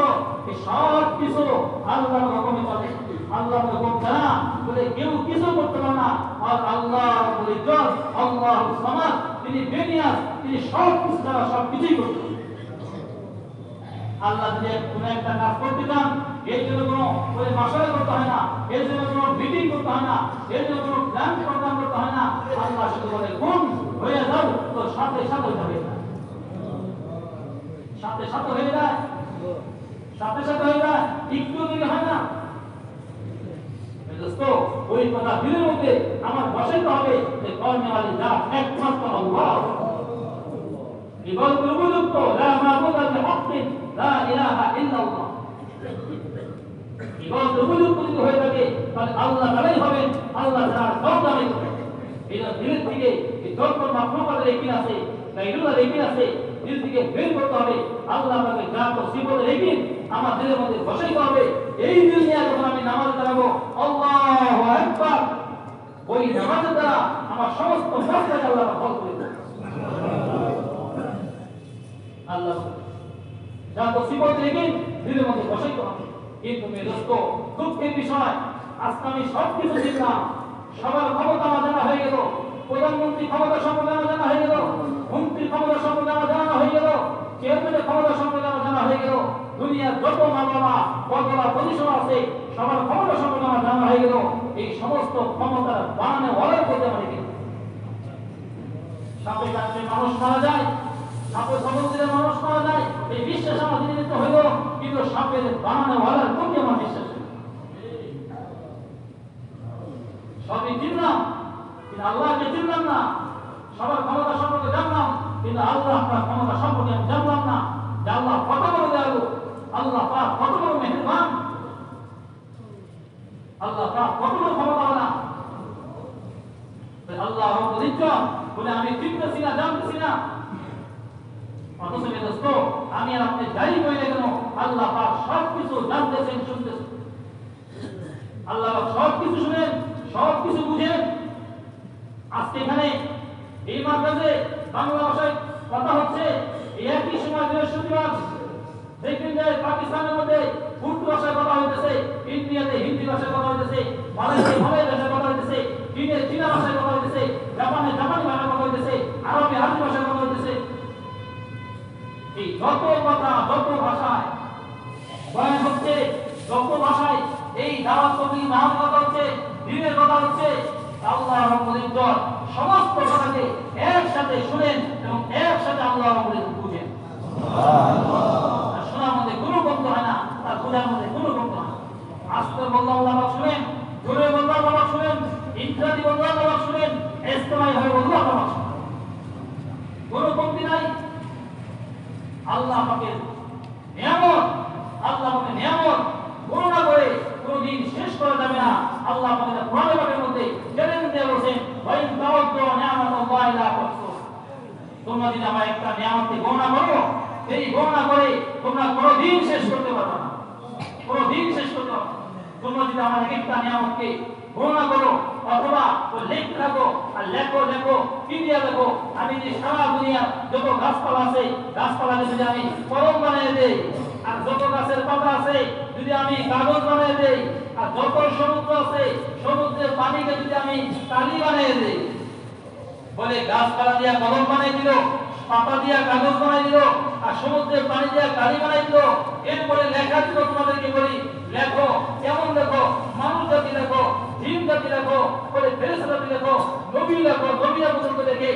এই সব কিছু আল্লাহর হুকুমে চলে। আল্লাহর হুকুম ছাড়া বলে কেউ কিছু করতে পারে না। আর আল্লাহ বলে জল আল্লাহু সামাদ, তিনি বেনিয়াস, তিনি সব কিছু ছাড়া সব কিছুই করতে পারেন। আল্লাহ যদি কোনো একটা কাজ করতে চান, এর জন্য কোনো বলে মাসালা করতে হয় না, এর জন্য কোনো মিটিং করতে হয় না, এর জন্য কোনো প্ল্যান প্রোগ্রাম করতে হয় না। আল্লাহ শুধু বলে কোন হয়ে যাও, তো সাথে সাথে হয়ে যায়, সাথে সাথে হয়ে যায়, সাথে সাথে হয়ে যায়, একটু দেরি হয় না। দোস্ত ওই কথা দিলের মধ্যে আমার বসাইতে হবে যে কর্মওয়ালী জাত একমাত্র আল্লাহ, ইবাদতের উপযুক্ত লা মাবুদা বিহাক্কিন লা ইলাহা ইল্লাল্লাহ। ইবাদতের উপযুক্ত যদি হয়ে থাকে তাহলে আল্লাহ তাআলাই হবেন, আল্লাহ ছাড়া সব জানে। এটা দিলের থেকে এই যত মাখলুকাতের একিন আছে, গায়রুল্লাহ একিন আছে, দিল থেকে বের করতে হবে। আল্লাহ পাকে জাত ও সিফাতের একিন আমার দিলের মধ্যে বসাইতে হবে। এই দিল নিয়ে যখন আমি নামাজ দাঁড়াবো আল্লাহু আকবার, ওই নামাজের দ্বারা আমার সমস্ত মসজিদ আল্লাহ ফল করে দেবে। আল্লাহ জাত ও সিফাতের একিন দিলের মধ্যে বসাইতে হবে। কিন্তু মেয়ে দোস্ত, দুঃখের বিষয়, আজকে আমি সব কিছু শিখলাম, সবার ক্ষমতা আমার জানা হয়ে গেল, প্রধানমন্ত্রী ক্ষমতা সম্পর্কে আমার জানা হয়ে গেল, মন্ত্রীর ক্ষমতা সম্পর্কে আমার জানা হয়ে গেল, চেয়ারম্যানের ক্ষমতা সম্পর্কে আমার জানা হয়ে গেল, দুনিয়ার যত মামলা বদলা পজিশন আছে সবার ক্ষমতা সম্পর্কে আমার জানা হয়ে গেল। এই সমস্ত ক্ষমতার বানানো ওয়ালার করতে আমার গেল। সাপে কাটলে মানুষ মারা যায়, সাপে সমুদ্রে মানুষ মারা যায়, এই বিশ্বাস আমার দিনে হইল, কিন্তু সাপের বানানো ওয়ালার প্রতি আমার বিশ্বাস সবই চিনলাম, কিন্তু আল্লাহকে চিনলাম না। সবার ক্ষমতা সম্পর্কে জানলাম, কিন্তু আল্লাহ আপনার ক্ষমতা সম্পর্কে আমি জানলাম না। যে আল্লাহ কত বড় দয়ালু, আল্লাহ পাক কত বড় মেহেরবান, আল্লাহ পাক কত বড় ক্ষমতাওয়ালা। আল্লাহ বলে আমি চিনতেছি না, জানতেছি না। অথচ দোস্ত আমি আর আপনি যাই বলে কেন, আল্লাহ পাক সব কিছু জানতেছেন, শুনতেছেন। আল্লাহ পাক সব কিছু শুনেন, সব কিছু বুঝেন। আজকে এখানে এই মাদ্রাসে বাংলা ভাষায় কথা হচ্ছে, একই সময় বৃহস্পতিবার দেখবেন যে পাকিস্তানের মধ্যে উর্দু ভাষায় কথা হইতেছে, ইন্ডিয়াতে হিন্দি ভাষায় কথা হইতেছে, মালয়েশিয়ায় মালয় ভাষায় কথা হইতেছে, চীনে চীনা ভাষায় কথা হইতেছে, জাপানে জাপানি ভাষায় কথা হইতেছে, আরবে আরবি ভাষায় কথা হইতেছে। এই যত কথা যত ভাষায় বয়ান হচ্ছে, যত ভাষায় এই দাওয়াত কবি নাম কথা হচ্ছে, দিনের কথা হচ্ছে, আল্লাহ রাব্বুল ইজ্জত সমস্ত কথাকে একসাথে শুনেন এবং একসাথে আল্লাহ রাব্বুল ইজ্জত বুঝেন। সুবহানাল্লাহ। শোনার মধ্যে কোনো কমতি হয় না, আর বোঝার মধ্যে কোনো কমতি হয় না। আস্তে বললাম আল্লাহ পাক শুনেন, জোরে বললাম আল্লাহ পাক শুনেন, ইনফিরাদি বললাম আল্লাহ পাক শুনেন, ইস্তেমাই হয়ে বললাম আল্লাহ পাক শুনেন। কোনো কমতি নাই। আল্লাহ পাকের নিয়ামত, আল্লাহ পাকের নিয়ামত গণনা করে কোনদিন শেষ করা যাবে না। আল্লাহ পাকের কোরআন পাকের মধ্যে চ্যালেঞ্জ দিয়ে বলেছেন, ওয়াইন তাওয়াদ্দু নিয়ামাতুল্লাহি লা তুহসু। তোমরা যদি আমার একটা নিয়ামতকে গণনা করো, এই গণনা করে তোমরা কোনদিন শেষ করতে পারবে না, কোনদিন শেষ করতে পারবে না। তোমরা যদি আমার একটা নিয়ামতকে গণনা করো অথবা লিখতে থাকো আর লেখো লেখো কি দিয়ে লেখো, আমি যে সারা দুনিয়া যত গাছপালা আছে গাছপালাকে যদি আমি কলম বানিয়ে দেই, আর যত গাছের পাতা আছে যদি আমি কাগজ বানিয়ে দেই, আর যত সমুদ্র আছে সমুদ্রের পানিকে যদি আমি তালি বানিয়ে দেই, বলে গাছপালা দিয়া কলম বানিয়ে দিল, পাতা দিয়া কাগজ বানিয়ে দিল, আর সমুদ্রের পানি দিয়া কালি বানিয়ে দিল। এরপরে লেখা দিল, তোমাদেরকে বলি লেখো, কেমন লেখো, মানুষ জাতি লেখো, জিন জাতি লেখো, বলে ফেরেশতা জাতি লেখো, নবী লেখো, নবীরা পর্যন্ত লেখে।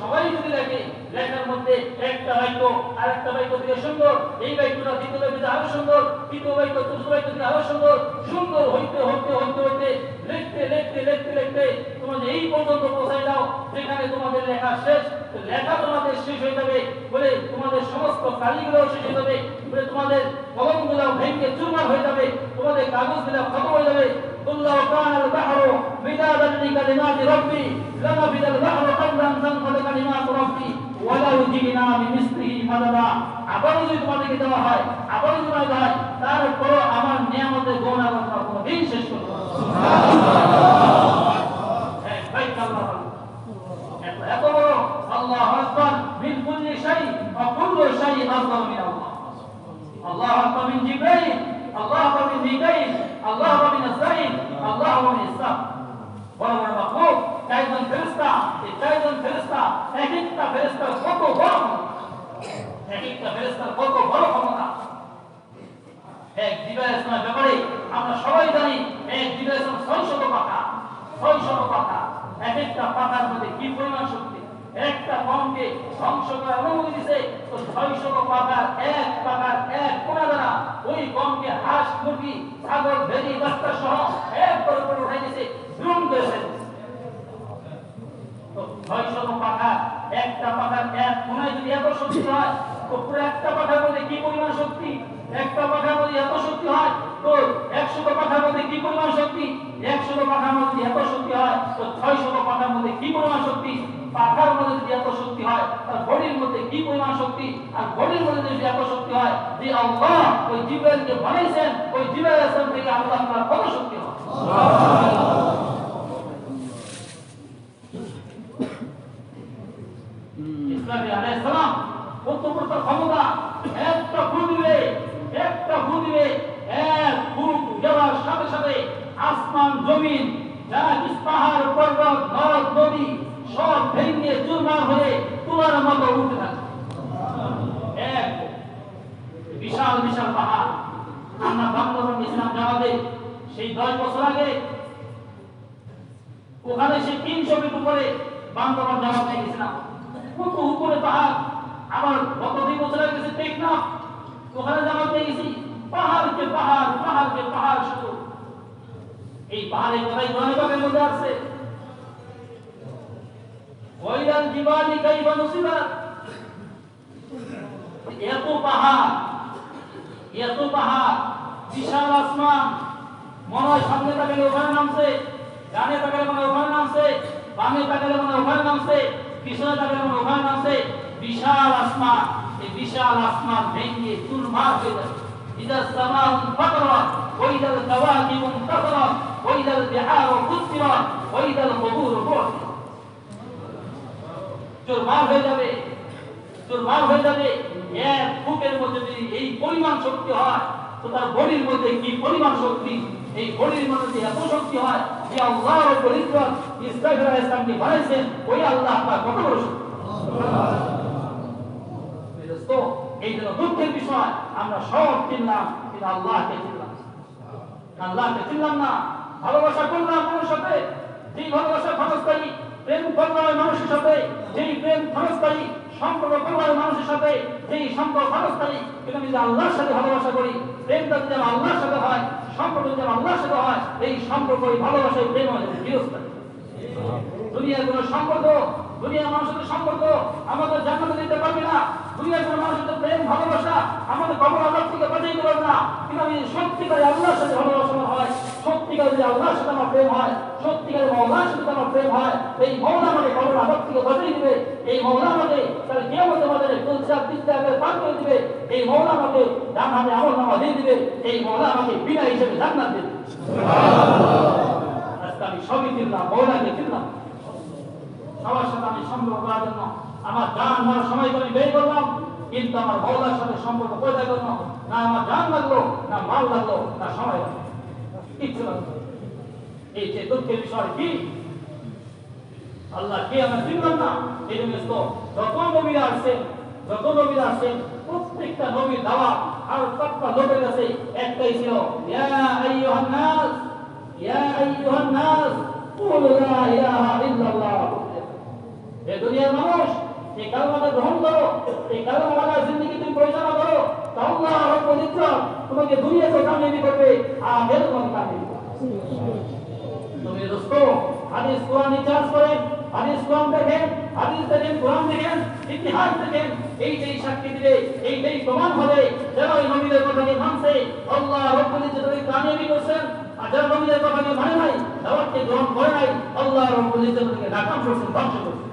সবাই যদি লেখে, লেখার মধ্যে একটা বাক্য আরেকটা বাক্য থেকে সুন্দর, এই বাক্যটা দ্বিতীয় বাক্য থেকে আরো সুন্দর, তৃতীয় বাক্য চতুর্থ বাক্য থেকে আরো সুন্দর, সুন্দর হইতে হইতে হইতে হইতে লিখতে লিখতে লিখতে লিখতে তোমাদের এই পর্যন্ত পৌঁছাই দাও যেখানে তোমাদের লেখা শেষ। লেখা তোমাদের শেষ হয়ে যাবে, বলে তোমাদের সমস্ত কালিগুলো শেষ হয়ে যাবে, বলে তোমাদের কলমগুলো ভেঙে চুরমার হয়ে যাবে, তোমাদের কাগজগুলো খতম হয়ে যাবে। কুল্লাহু কানাল বাহরু মিদাদান লিকালিমাতি রাব্বি লানাফিদাল বাহরু ক্বাবলা আন তানফাদা কালিমাতু রাব্বি ওয়ালাউ জিনা বিমিসলিহি মাদাদা। আবারও যদি তোমাদেরকে দেওয়া হয়, আবারও যদি দেওয়া হয়, তারপর আমার নিয়ামতের গণনা করা কোনদিন শেষ করতে পারবে না। সুবহানাল্লাহ। এক ভাই আল্লাহ এত বড় আল্লাহু আকবার মিন কুল্লি শাই ওয়া কুল্লু শাই আযম মিন আল্লাহ। আল্লাহু আকবার মিন জিবরাইল, আল্লাহু আকবার মিন মিকাইল, আল্লাহু আকবার মিন আজরাইল, আল্লাহু আকবার মিন ইসরাফ। বড় বড় মাখলুক, চারজন ফেরেশতা, এই চারজন ফেরেশতা এক একটা ফেরেশতার কত বড় ক্ষমতা, এক একটা ফেরেশতার কত বড় ক্ষমতা। এক জিবরাইল ইসলামের ব্যাপারে আমরা সবাই জানি, এক জিবরাইল ইসলাম 600 পাতা, 600 পাতা। এক একটা পাতার মধ্যে কি পরিমাণ শক্তি, একটা কমকে ধ্বংস করার অনুমতি দিছে। তো 600 পাতার এক পাতার এক কোণা দ্বারা ওই কমকে হাঁস মুরগি ছাগল ভেড়ি বাচ্চা সহ এক করে করে উঠাই দিয়েছে, দ্রুম করে ফেলেছে। তো 600 পাতা, একটা পাতার এক কোণায় যদি এত শক্তি হয়, তো পুরো একটা পাতার মধ্যে কি পরিমাণ শক্তি, একটা পাতার মধ্যে এত শক্তি হয়, তো 100 পাতার মধ্যে কি পরিমাণ শক্তি, 100 পাতার মধ্যে এত শক্তি হয়, তো 600 পাতার মধ্যে কি পরিমাণ শক্তি। পাতার মধ্যে যদি এত শক্তি হয়, তার বডির মধ্যে কি পরিমাণ শক্তি, আর বডির মধ্যে যদি এত শক্তি হয়, যে আল্লাহ ওই জিবরাইলকে বানাইছেন, ওই জিবরাইল আসমান থেকে আল্লাহ তাআলা কত শক্তি হয়। সুবহানাল্লাহ। ইসরাফিল আলাইহিস সালাম কত বড় ক্ষমতা, একটা ফু দিবে, একটা ফু দিবে, এক ফু দেওয়ার সাথে সাথে আসমান জমিন যা কিছু পাহাড় পর্বত নদ নদী সব ভেঙে চুরমার হয়ে তুলার মতো উঠতে থাকে। এক বিশাল বিশাল পাহাড়। আমরা বান্দরবান গেছিলাম জামাতে, সেই 10 বছর আগে, ওখানে সেই 300 ফিট উপরে বান্দরবান জামাতে গেছিলাম। কত উপরে পাহাড়। আবার গত 2 বছর আগে গেছি টেকনাফ, ওখানে জামাতে গেছি, পাহাড়কে পাহাড়, পাহাড়কে পাহাড়। শুধু এই পাহাড়ের কথাই কোরআন পাকের মধ্যে আছে, ওয়াইলাল জিবালি কাইফা নুসিবাত। এত পাহাড়, এত পাহাড়, বিশাল আসমান, মনে হয় সামনে তাকালে ওখানে নামছে, ডানে তাকালে মনে হয় ওখানে নামছে, বামে তাকালে মনে হয় ওখানে নামছে, পিছনে তাকালে মনে হয় ওখানে নামছে। বিশাল আসমান, এই বিশাল আসমান ভেঙে চুরমার হয়ে যাবে। ইদাস সামাউ ফাতরাত ওয়া ইদাল কাওয়াকিবু ইনতাসারাত ওয়া ইদাল বিহারু ফুসসিরাত ওয়া ইদাল কুবুরু বু'থিরাত। চুরমার হয়ে যাবে, চুরমার হয়ে যাবে। এক ফুকের মধ্যে যদি এই পরিমাণ শক্তি হয়, তো তার বডির মধ্যে কি পরিমাণ শক্তি, এই বডির মধ্যে এত শক্তি হয় যে আল্লাহ রাব্বুল ইজ্জত ইসরাফিল আলাইহিস সালামকে বানাইছেন, ওই আল্লাহ পাক কত বড় শক্তি। তো এই জন্য দুঃখের বিষয়, আমরা সব চিনলাম কিন্তু আল্লাহকে চিনলাম, আল্লাহকে চিনলাম না। ভালোবাসা করলাম মানুষের সাথে, যেই ভালোবাসা খরচকারী প্রেম করবে মানুষের সাথে, যেই প্রেম খরচকারী সম্পর্ক করবে মানুষের সাথে, যেই সম্পর্ক খরচকারী কিন্তু আমি যদি আল্লাহর সাথে ভালোবাসা করি, প্রেমটা যদি আল্লাহর সাথে হয়, সম্পর্ক যদি আল্লাহর সাথে হয়, এই সম্পর্ক এই ভালোবাসায় প্রেম হয় চিরস্থায়ী। দুনিয়ার কোন সম্পর্ক, দুনিয়ার মানুষের সম্পর্ক আমাদের জান্নাতে দিতে পারবে না। দুনিয়ার কোন মানুষের প্রেম ভালোবাসা আমাদের কবর আযাব থেকে বাঁচাইতে পারবে না। কিন্তু আমি সত্যিকারে আল্লাহর সাথে ভালোবাসা হয়, সত্যিকারে যদি আল্লাহর সাথে আমার প্রেম হয়, সত্যিকারে মাওলার সাথে আমার প্রেম হয়, এই মাওলা আমাকে কবর আযাব থেকে বাঁচিয়ে দিবে। এই মাওলা আমাকে তার কিয়ামতের ময়দানে কুলসাত দিতে পার করে দিবে। এই মাওলা আমাকে ডান হাতে আমলনামা দিয়ে দিবে। এই মাওলা আমাকে বিনা হিসেবে জান্নাত দেবে। সুবহানাল্লাহ। আজকে আমি সবই চিনলাম, মাওলাকে চিনলাম। সবার সাথে আমি সম্পর্ক করার জন্য আমার জান মার সময় আমি ব্যয় করলাম, কিন্তু আমার মাওলার সাথে সম্পর্ক পয়দা করলাম না। আমার জান লাগলো, না মাল লাগলো, না সময় লাগলো, কিচ্ছু লাগলো। এই যে দুঃখের বিষয় কি আল্লাহ কে আমরা চিনলাম না। এই জন্য যত নবীরা আসছেন, যত নবীরা আসছেন, প্রত্যেকটা নবীর দাওয়াত আর প্রত্যেকটা লোকের কাছে একটাই ছিল, ইয়া আইয়ুহান নাস, ইয়া আইয়ুহান নাস কুলু লা ইলাহা ইল্লাল্লাহ। এই দুনিয়ার মানুষ এই কালেমাটা গ্রহণ করো, এই কালেমাওয়ালা জিন্দেগি তুমি পরিচালনা করো, আল্লাহ রাব্বুল ইজ্জত তোমাকে দুনিয়াতে কামিয়াবি করবে, আখিরাতে তোমাকে কামিয়াবি করবে। তুমি দোস্ত হাদিস কোরআন রিসার্চ করেন, হাদিস কোরআন দেখেন, হাদিস দেখেন, কোরআন দেখেন, ইতিহাস দেখেন, এইটাই সাক্ষী দিবে, এইটাই প্রমাণ হবে যারা ওই নবীদের কথাকে মানছে আল্লাহ রাব্বুল ইজ্জত তাদেরকে কামিয়াবি করছেন। আর যারা নবীদের কথাকে মানে নাই, দাওয়াতকে গ্রহণ করে নাই, আল্লাহ রাব্বুল ইজ্জত তাদেরকে নাকাম করছেন, ধ্বংস করছেন।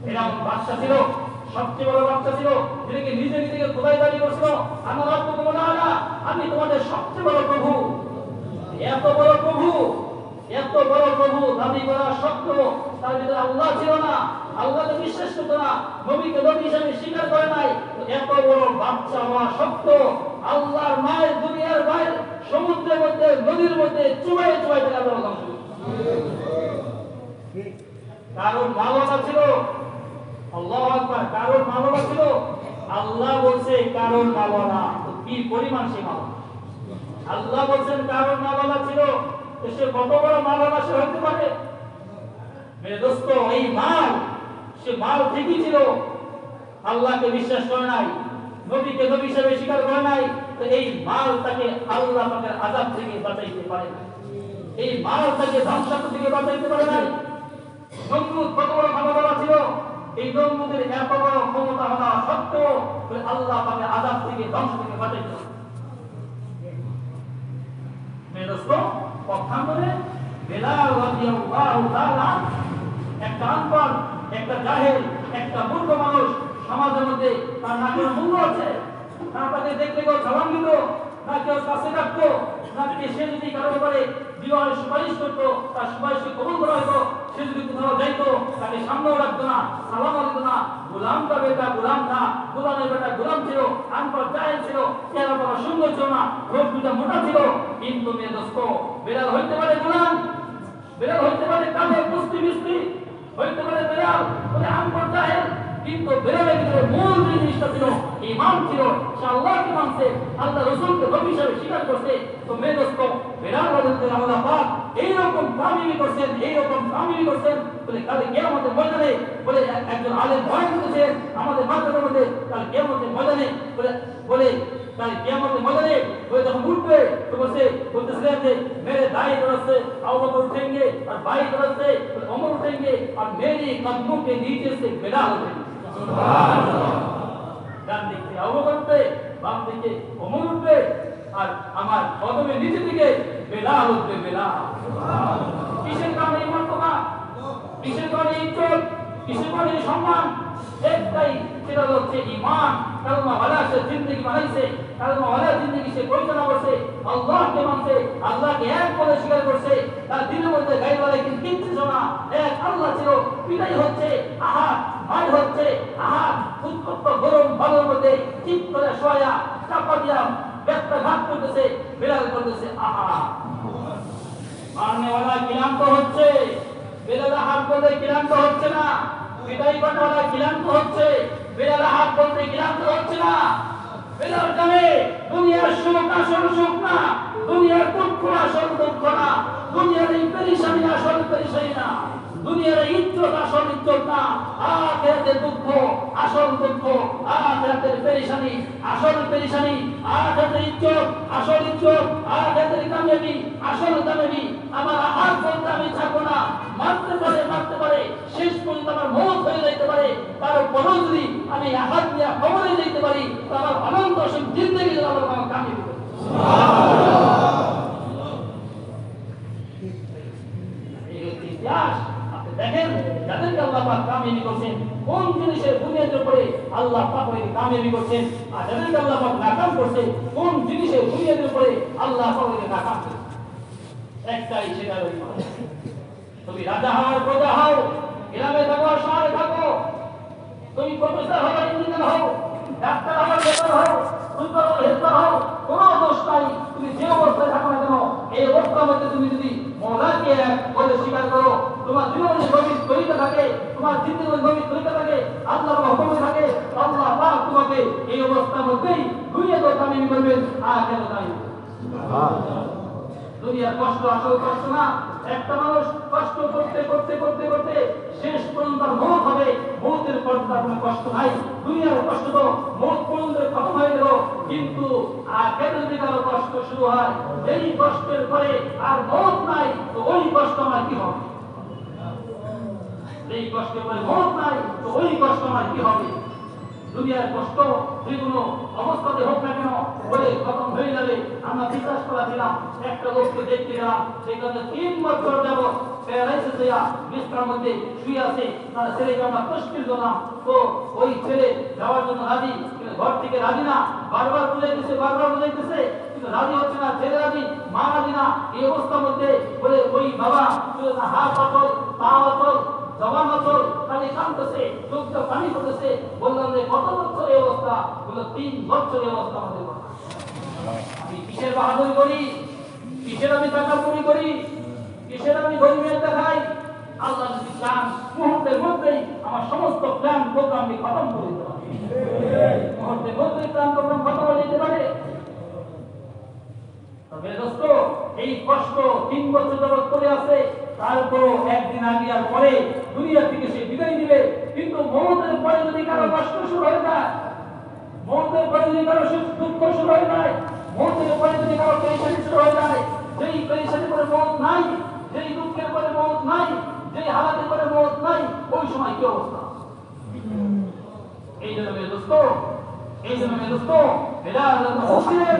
এরকম বাদশা ছিল, সবচেয়ে বড় বাদশা ছিল, যিনি নিজে নিজেকে খোদাই দাবি করছিল, আনা রাব্বুকুম আ'লা, আমি তোমাদের সবচেয়ে বড় প্রভু। এত বড় প্রভু, এত বড় প্রভু দাবি করা সত্ত্বেও তার ভিতরে আল্লাহ ছিল না, আল্লাহকে বিশ্বাস করতো না, নবীকে নবী হিসেবে স্বীকার করে নাই। এত বড় বাদশা হওয়া সত্ত্বেও আল্লাহর মায়ের দুনিয়ার বাইরে সমুদ্রের মধ্যে, নদীর মধ্যে চুবাই চুবাই তাকে আল্লাহ ধ্বংস করেছে। কারণ মাওলানা ছিল, আল্লাহু আকবার, কারণ মাওলানা ছিল। আল্লাহ বলছে কারণ মাওলানা, কি পরিমাণ সে মাওলানা। আল্লাহ বলছেন কারণ মাওলানা ছিল, সে কত বড় মাওলানা সে হতে পারে। মেরে দোস্ত, এই মাল, সে মাল ঠিকই ছিল, আল্লাহকে বিশ্বাস করে নাই, নবীকে নবী হিসেবে স্বীকার করে নাই, তো এই মাল তাকে আল্লাহ পাকের আযাব থেকে বাঁচাইতে পারে না, এই মাল তাকে ধ্বংসাত্ম থেকে বাঁচাইতে পারে নাই। নমরুদ কত বড় ক্ষমতা ছিল, এই নমরুদের এত বড় ক্ষমতা হওয়া সত্ত্বেও আল্লাহ পাকের আযাব থেকে, ধ্বংস থেকে বাঁচাইতে পারে। পক্ষান্তরে বেলাল রাদিয়াল্লাহু তাআলা, একটা আনপড়, একটা জাহেল, একটা মূর্খ মানুষ, সমাজের মধ্যে তার না কোনো মূল্য আছে, না তাকে দেখলে কেউ সালাম দিত, না কেউ কাছে ডাকতো, না সে যদি কারো ব্যাপারে বিবাহের সুপারিশ করতো, তার সুপারিশকে কবুল করা হতো, সে যদি কোথাও যাইতো তাকে সামনেও রাখতো না, সালামও দিত না। গোলামটা বেটা গোলাম না, গোলামের বেটা গোলাম ছিল, আনপড় জাহেল ছিল, চেহারা বড় সুন্দর ছিল না, রোগ দুটা মোটা ছিল। কিন্তু মেয়ে দোস্ত, বেলাল হইতে পারে গোলাম, বেলাল হইতে পারে কাজের কুস্তি মিস্ত্রি, হইতে পারে বেলাল বলে আনপড় জাহেল, কিন্তু বেলালের ভিতরে মূল জিনিসটা ছিল ঈমান ছিল। সে আল্লাহকে মানছে, আল্লাহ রাসূলকে নবী হিসেবে স্বীকার করছে। তো মেয়ে দোস্ত, বেলাল রাদিয়াল্লাহু আল্লাহ পাক এইরকম কামিয়াবি করছেন, এইরকম কামিয়াবি করছেন বলে কাল কিয়ামতের ময়দানে বলে একজন আলেম বয়ান করেছেন আমাদের মাঝখানের মধ্যে, কাল কিয়ামতের ময়দানে বলে কাল কিয়ামতের ময়দানে বলে যখন উঠবে তো বলতেছিলেন যে মেরে दाएं तरफ से अबू बकर उठेंगे और बाईं तरफ से उमर उठेंगे और मेरी कदमों के नीचे से बेलाल उठेंगे। सुभान ডান দিকে আবু বকর উঠবে, বাম দিকে ওমর উঠবে, আর আমার কদমের নিচে দিকে বেলাল উঠবে। বেলাল কিসের কারণে এই মর্যাদা, কিসের কারণে ইজ্জত, কিসের কারণে সম্মান? একটাই, সেটা হচ্ছে ঈমান। কালমা ওয়ালা সে জিন্দেগি বানাইছে, কালমা ওয়ালা জিন্দেগি সে পরিচালনা করছে, আল্লাহকে মানছে, আল্লাহকে এক বলে স্বীকার করছে, তার দিনের মধ্যে গায়ের বেলায় কিচ্ছু ছিল না, এক আল্লাহ ছিল। পিতাই হচ্ছে আহাদ, ভাই হচ্ছে আহাদ, উত্তপ্ত গরম ভালোর মধ্যে চিপ করে শোয়া চাপা দিয়া ব্যক্তা ঘাত করতেছে, বেলাল করতেছে আহাদ। মারনেওয়ালা ক্লান্ত হচ্ছে, বেলাল আহাদ বলতে ক্লান্ত হচ্ছে না, পিতাই করাওয়ালা ক্লান্ত হচ্ছে, বেলাল আহাদ বলতে ক্লান্ত হচ্ছে না। বেলাল জানে দুনিয়ার সুখ আসল সুখ না, দুনিয়ার দুঃখ আসল দুঃখ না, দুনিয়ার এই পেরেশানি আসল পেরেশানি না, দুনিয়ার ইজ্জত আসল ইজ্জত না, আখিরাতের দুঃখ আসল দুঃখ, আখিরাতের পেরেশানি আসল পেরেশানি, আখিরাতের ইজ্জত আসল ইজ্জত, আখিরাতের কামিয়াবি আসল কামিয়াবি। আমার আহার বলতে আমি থাকবো না, মারতে পারে শেষ পর্যন্ত আমার মৌত হয়ে যাইতে পারে, তারপরেও যদি আমি আহার নিয়ে কবরে যেতে পারি তো আমার অনন্ত অসীম জিন্দেগি আমার কামিয়াবি। দেখেন যাদেরকে আল্লাহ পাক কামিয়াবি করছেন, কোন জিনিসের বুনিয়াদের উপরে আল্লাহ পাক ওদেরকে কামিয়াবি করছেন, আর যাদেরকে আল্লাহ পাক নাকাম করছে কোন জিনিসের বুনিয়াদের উপরে আল্লাহ পাক ওদেরকে নাকাম করছে। একটাই, সেটা হলো ঈমান। তুমি রাজা হও, প্রজা হও, গ্রামে থাকো, শহরে থাকো, তুমি প্রফেসর হও, ইঞ্জিনিয়ার হও, ডাক্তার হও, লেবার হও, সুপার হও, হেল্পার হও, কোনো দোষ নাই। তুমি যে অবস্থায় থাকো না কেন, এই অবস্থার মধ্যে তুমি যদি মওলাকে এক বলে স্বীকার করো, তোমার জীবনে গভীর তরিকা থাকে, তোমার জিন্দেগির গভীর তরিকা থাকে, আল্লাহর হুকুমে থাকে, আল্লাহ পাক তোমাকে এই অবস্থার মধ্যেই দুনিয়াতে কামিয়াবি করবেন, আখিরাতে কামিয়াবি। দুনিয়ার কষ্ট আসল কষ্ট না। একটা মানুষ কষ্ট করতে করতে করতে করতে শেষ পর্যন্ত মৌত হবে, মৌতের পর তার কোনো কষ্ট নাই। দুনিয়ার কষ্ট তো মৌত পর্যন্ত খতম হয়ে গেল, কিন্তু আখিরাতের দিকে আরো কষ্ট শুরু হয়। এই কষ্টের পরে আর মৌত নাই, তো ওই কষ্ট আমার কি হবে? এই কষ্টের পরে মৌত নাই, তো ওই কষ্ট আমার কি হবে? দুনিয়ার কষ্ট যে কোনো অবস্থাতে হোক না কেন বলে খতম হয়ে যাবে। আমরা বিশ্বাস করেছিলাম, একটা লোককে দেখতে গেলাম, সেখানে 3 বছর যাব প্যারালাইসিস হইয়া বিছানার মধ্যে শুয়ে আছে, তার ছেলেকে আমরা তশকিল দিলাম, তো ওই ছেলে যাওয়ার জন্য রাজি, কিন্তু ঘর থেকে রাজি না, বারবার বুঝাইতেছে কিন্তু রাজি হচ্ছে না, ছেলে রাজি, মা রাজি না। এই অবস্থার মধ্যে বলে ওই বাবা হাত অচল, পা অচল, জবান অচল, খালি কাঁদতেছে, চোখটা পানি পড়তেছে। বললাম যে কত বছর এই অবস্থা? বললো 3 বছর এই অবস্থা আমাদের। আমি কিসের বাহাদুরি করি, কিসের আমি টাকাপুরি করি, কিসের আমি গরিবের দেখাই? আল্লাহ যদি চান মুহূর্তের মধ্যেই আমার সমস্ত প্ল্যান প্রোগ্রাম খতম করে দিতে পারে, মুহূর্তের মধ্যেই প্ল্যান প্রোগ্রাম খতম হয়ে যেতে পারে। তবে দোস্ত, এই কষ্ট 3 বছর যাবত করে আছে, তারপরও একদিন আগে আর পরে দুনিয়া থেকে সে বিদায় দিবে। কিন্তু মৌতের পরে যদি কারো কষ্ট শুরু হয়ে যায়, মৌতের পরে যদি কারো দুঃখ শুরু হয়ে যায়, মৌতের পরে যদি কারো পেরেশানি শুরু হয়ে যায়, যেই পেরেশানির পরে মৌত নাই, যেই দুঃখের পরে মৌত নাই, যেই হালাতের পরে মৌত নাই, ওই সময় কি অবস্থা? এই জন্য মেয়ে দোস্ত, মুসলিম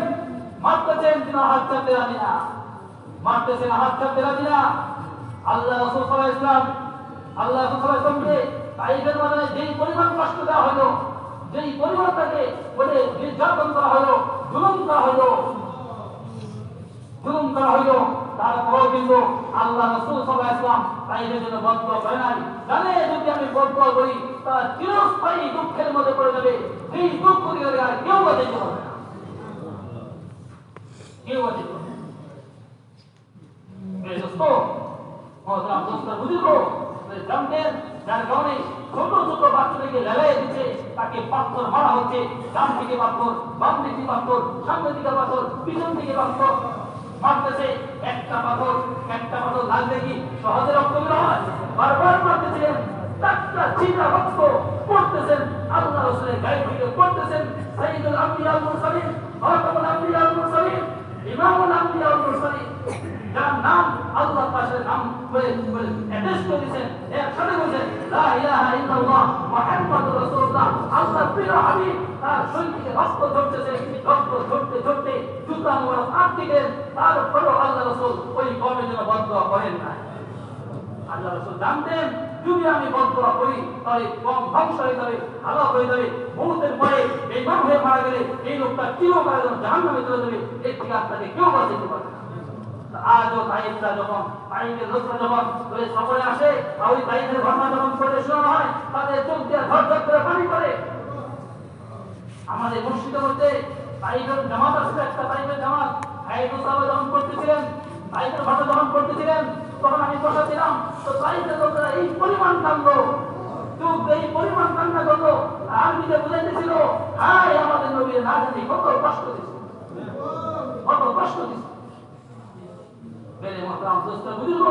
মারতেছেন, তিনি হাত ছাড়তে রাজি না, মারতেছেন, হাত ছাড়তে রাজি না। আল্লাহ রাসূল সাল্লাল্লাহু আলাইহি ওয়াসাল্লামকে তাইফের ময়দানে যেই পরিমাণ কষ্ট দেওয়া হলো, যেই পরিমাণ তাকে বলে নির্যাতন করা হলো, জুলুম করা হলো, তারপর কিন্তু আল্লাহ রাসূল সাল্লাল্লাহু আলাইহি ওয়াসাল্লাম তাইফের জন্য বদদুয়া করে নাই। জানে যদি আমি বদদুয়া করি তারা চিরস্থায়ী দুঃখের মধ্যে পড়ে যাবে, এই দুঃখ থেকে আর কেউ বাঁচাইতে পারবে না, কেউ বাঁচাইতে পারবে না। জানতেন যার কারণে ছোট ছোট বাচ্চাদেরকে লেলাই দিচ্ছে, তাকে পাথর মারা হচ্ছে, ডান থেকে পাথর, বাম দিকে পাথর, সামনে দিকে পাথর, পিছন দিকে পাথর মারতেছে। একটা পাথর লাগলে কি সহজে রক্ত বের হয়? বারবার মারতেছিলেন, টাটকা ছিটা রক্ত পড়তেছেন, আল্লাহ রাসূলের গায়ে থেকে পড়তেছেন। সাইয়্যিদুল আম্বিয়া ওয়াল মুরসালিন, খাতামুল আম্বিয়া ওয়াল মুরসালিন, ইমামুল আম্বিয়া ওয়াল মুরসালিন, যার নাম আল্লাহ পাকের নাম বলে অ্যাটাচ করে দিয়েছেন, একসাথে বলেন লা ইলাহা ইল্লাল্লাহ মুহাম্মাদুর রাসূলুল্লাহ। আল্লাহর প্রিয় হাবিব তার শরীর থেকে রক্ত ঝরতেছে, রক্ত ঝরতে জুতা মোবারক আটকে, তারপরেও আল্লাহ রাসূল ওই কওমের জন্য বদদুয়া করেন না। আল্লাহ রাসূল জানতেন যদি আমি বদদুয়া করি তাহলে কম ধ্বংস হয়ে যাবে, হালাক হয়ে যাবে, মৌতের পরে বেঈমান হয়ে মারা গেলে এই লোকটা চিরকালের জন্য জাহান্নামে চলে যাবে, এর থেকে আপনাকে কেউ বাঁচাতে পারবে না। আজও তাইফরা যখন তাইফের লোকরা যখন সফরে আসে, ওই তাইফের ঘটনা যখন পড়ে শোনা হয়, তাদের চোখ দিয়ে ঝরঝর করে পানি পড়ে। আমাদের মসজিদের মধ্যে তাইফের জামাত আছে, একটা তাইফের জামাত আইয়ুব সাহাবা যখন করতেছিলেন, তাইফের ঘটনা যখন করতেছিলেন, তখন আমি বসা ছিলাম, তো তাইফের লোকেরা এই পরিমাণ কাঁদলো, চোখ এই পরিমাণ কান্না করলো, আরবিতে বুঝাইতেছিল হায় আমাদের নবীর না জানি কত কষ্ট দিচ্ছে, কত কষ্ট দিচ্ছে। বেলে মোহতারাম দোস্ত বুঝুন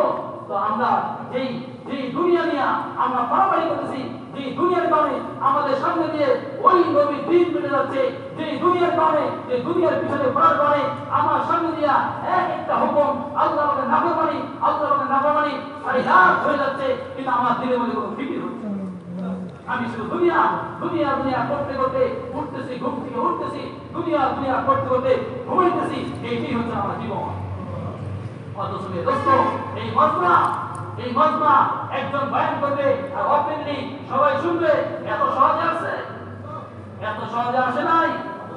তো আমরা যেই যেই দুনিয়া নিয়ে আমরা পারাপারি করতেছি, যেই দুনিয়ার কারণে আমাদের সামনে দিয়ে ওই নবী দিন মিটে যাচ্ছে, যেই দুনিয়ার কারণে যে দুনিয়ার পিছনে পড়ার কারণে আমার সামনে দিয়া এক একটা হুকুম আল্লাহ আমাদের নাফরমানি, আল্লাহ আমাদের নাফরমানি সারিহাত হয়ে যাচ্ছে, কিন্তু আমার দিলের মধ্যে কোনো ফিকির হচ্ছে না। আমি শুধু দুনিয়া দুনিয়া দুনিয়া করতে করতে উঠতেছি, ঘুম থেকে উঠতেছি, দুনিয়া দুনিয়া করতে করতে ঘুমাইতেছি, এইটাই হচ্ছে আমার জীবন। অথচ দোস্ত এই মজমা একজন বয়ান করবে আর অপেনলি সবাই শুনবে, এত সহজে আছে? এত সহজে আসে নাই।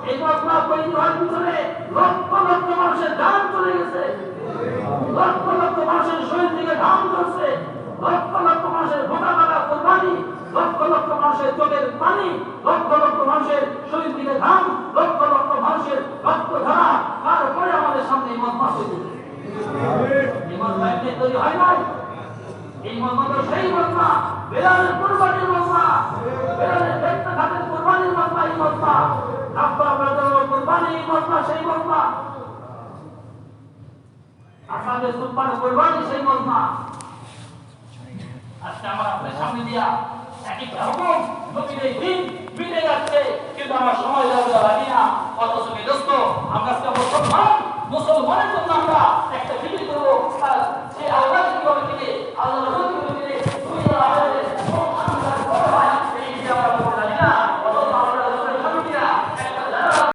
এই মজমা তৈরি হওয়ার পিছনে লক্ষ লক্ষ মানুষের জান চলে গেছে, লক্ষ লক্ষ মানুষের শরীর থেকে ঘাম ঝরছে, লক্ষ লক্ষ মানুষের ভোটা কাটা কোরবানি, লক্ষ লক্ষ মানুষের চোখের পানি, লক্ষ লক্ষ মানুষের শরীর থেকে ঘাম, লক্ষ লক্ষ মানুষের রক্ত ধারা, তারপরে আমাদের সামনে এই মজমা তৈরি হয়েছে। এই মজমা এমনি তৈরি হয় নাই। এই মজমা তো সেই মজমা, বেলালের কোরবানির মজমা, বেলালের বেত্তা ঘাটের কোরবানির মজমা, এই মজমা আব্বা ব্রাদারের কোরবানি, এই মজমা সেই মজমা, আসামের সুলতান কোরবানি সেই মজমা। আজকে আমার আপনার সামনে দিয়া এক একটা হুকুম নবীর এই দিন মিটে যাচ্ছে, কিন্তু আমার সময় দেওয়া লাগে না। অথচ দোস্ত আমরা আজকে মুসলমানের জন্য আমরা একটা ফিকির করবো, সে আল্লাহ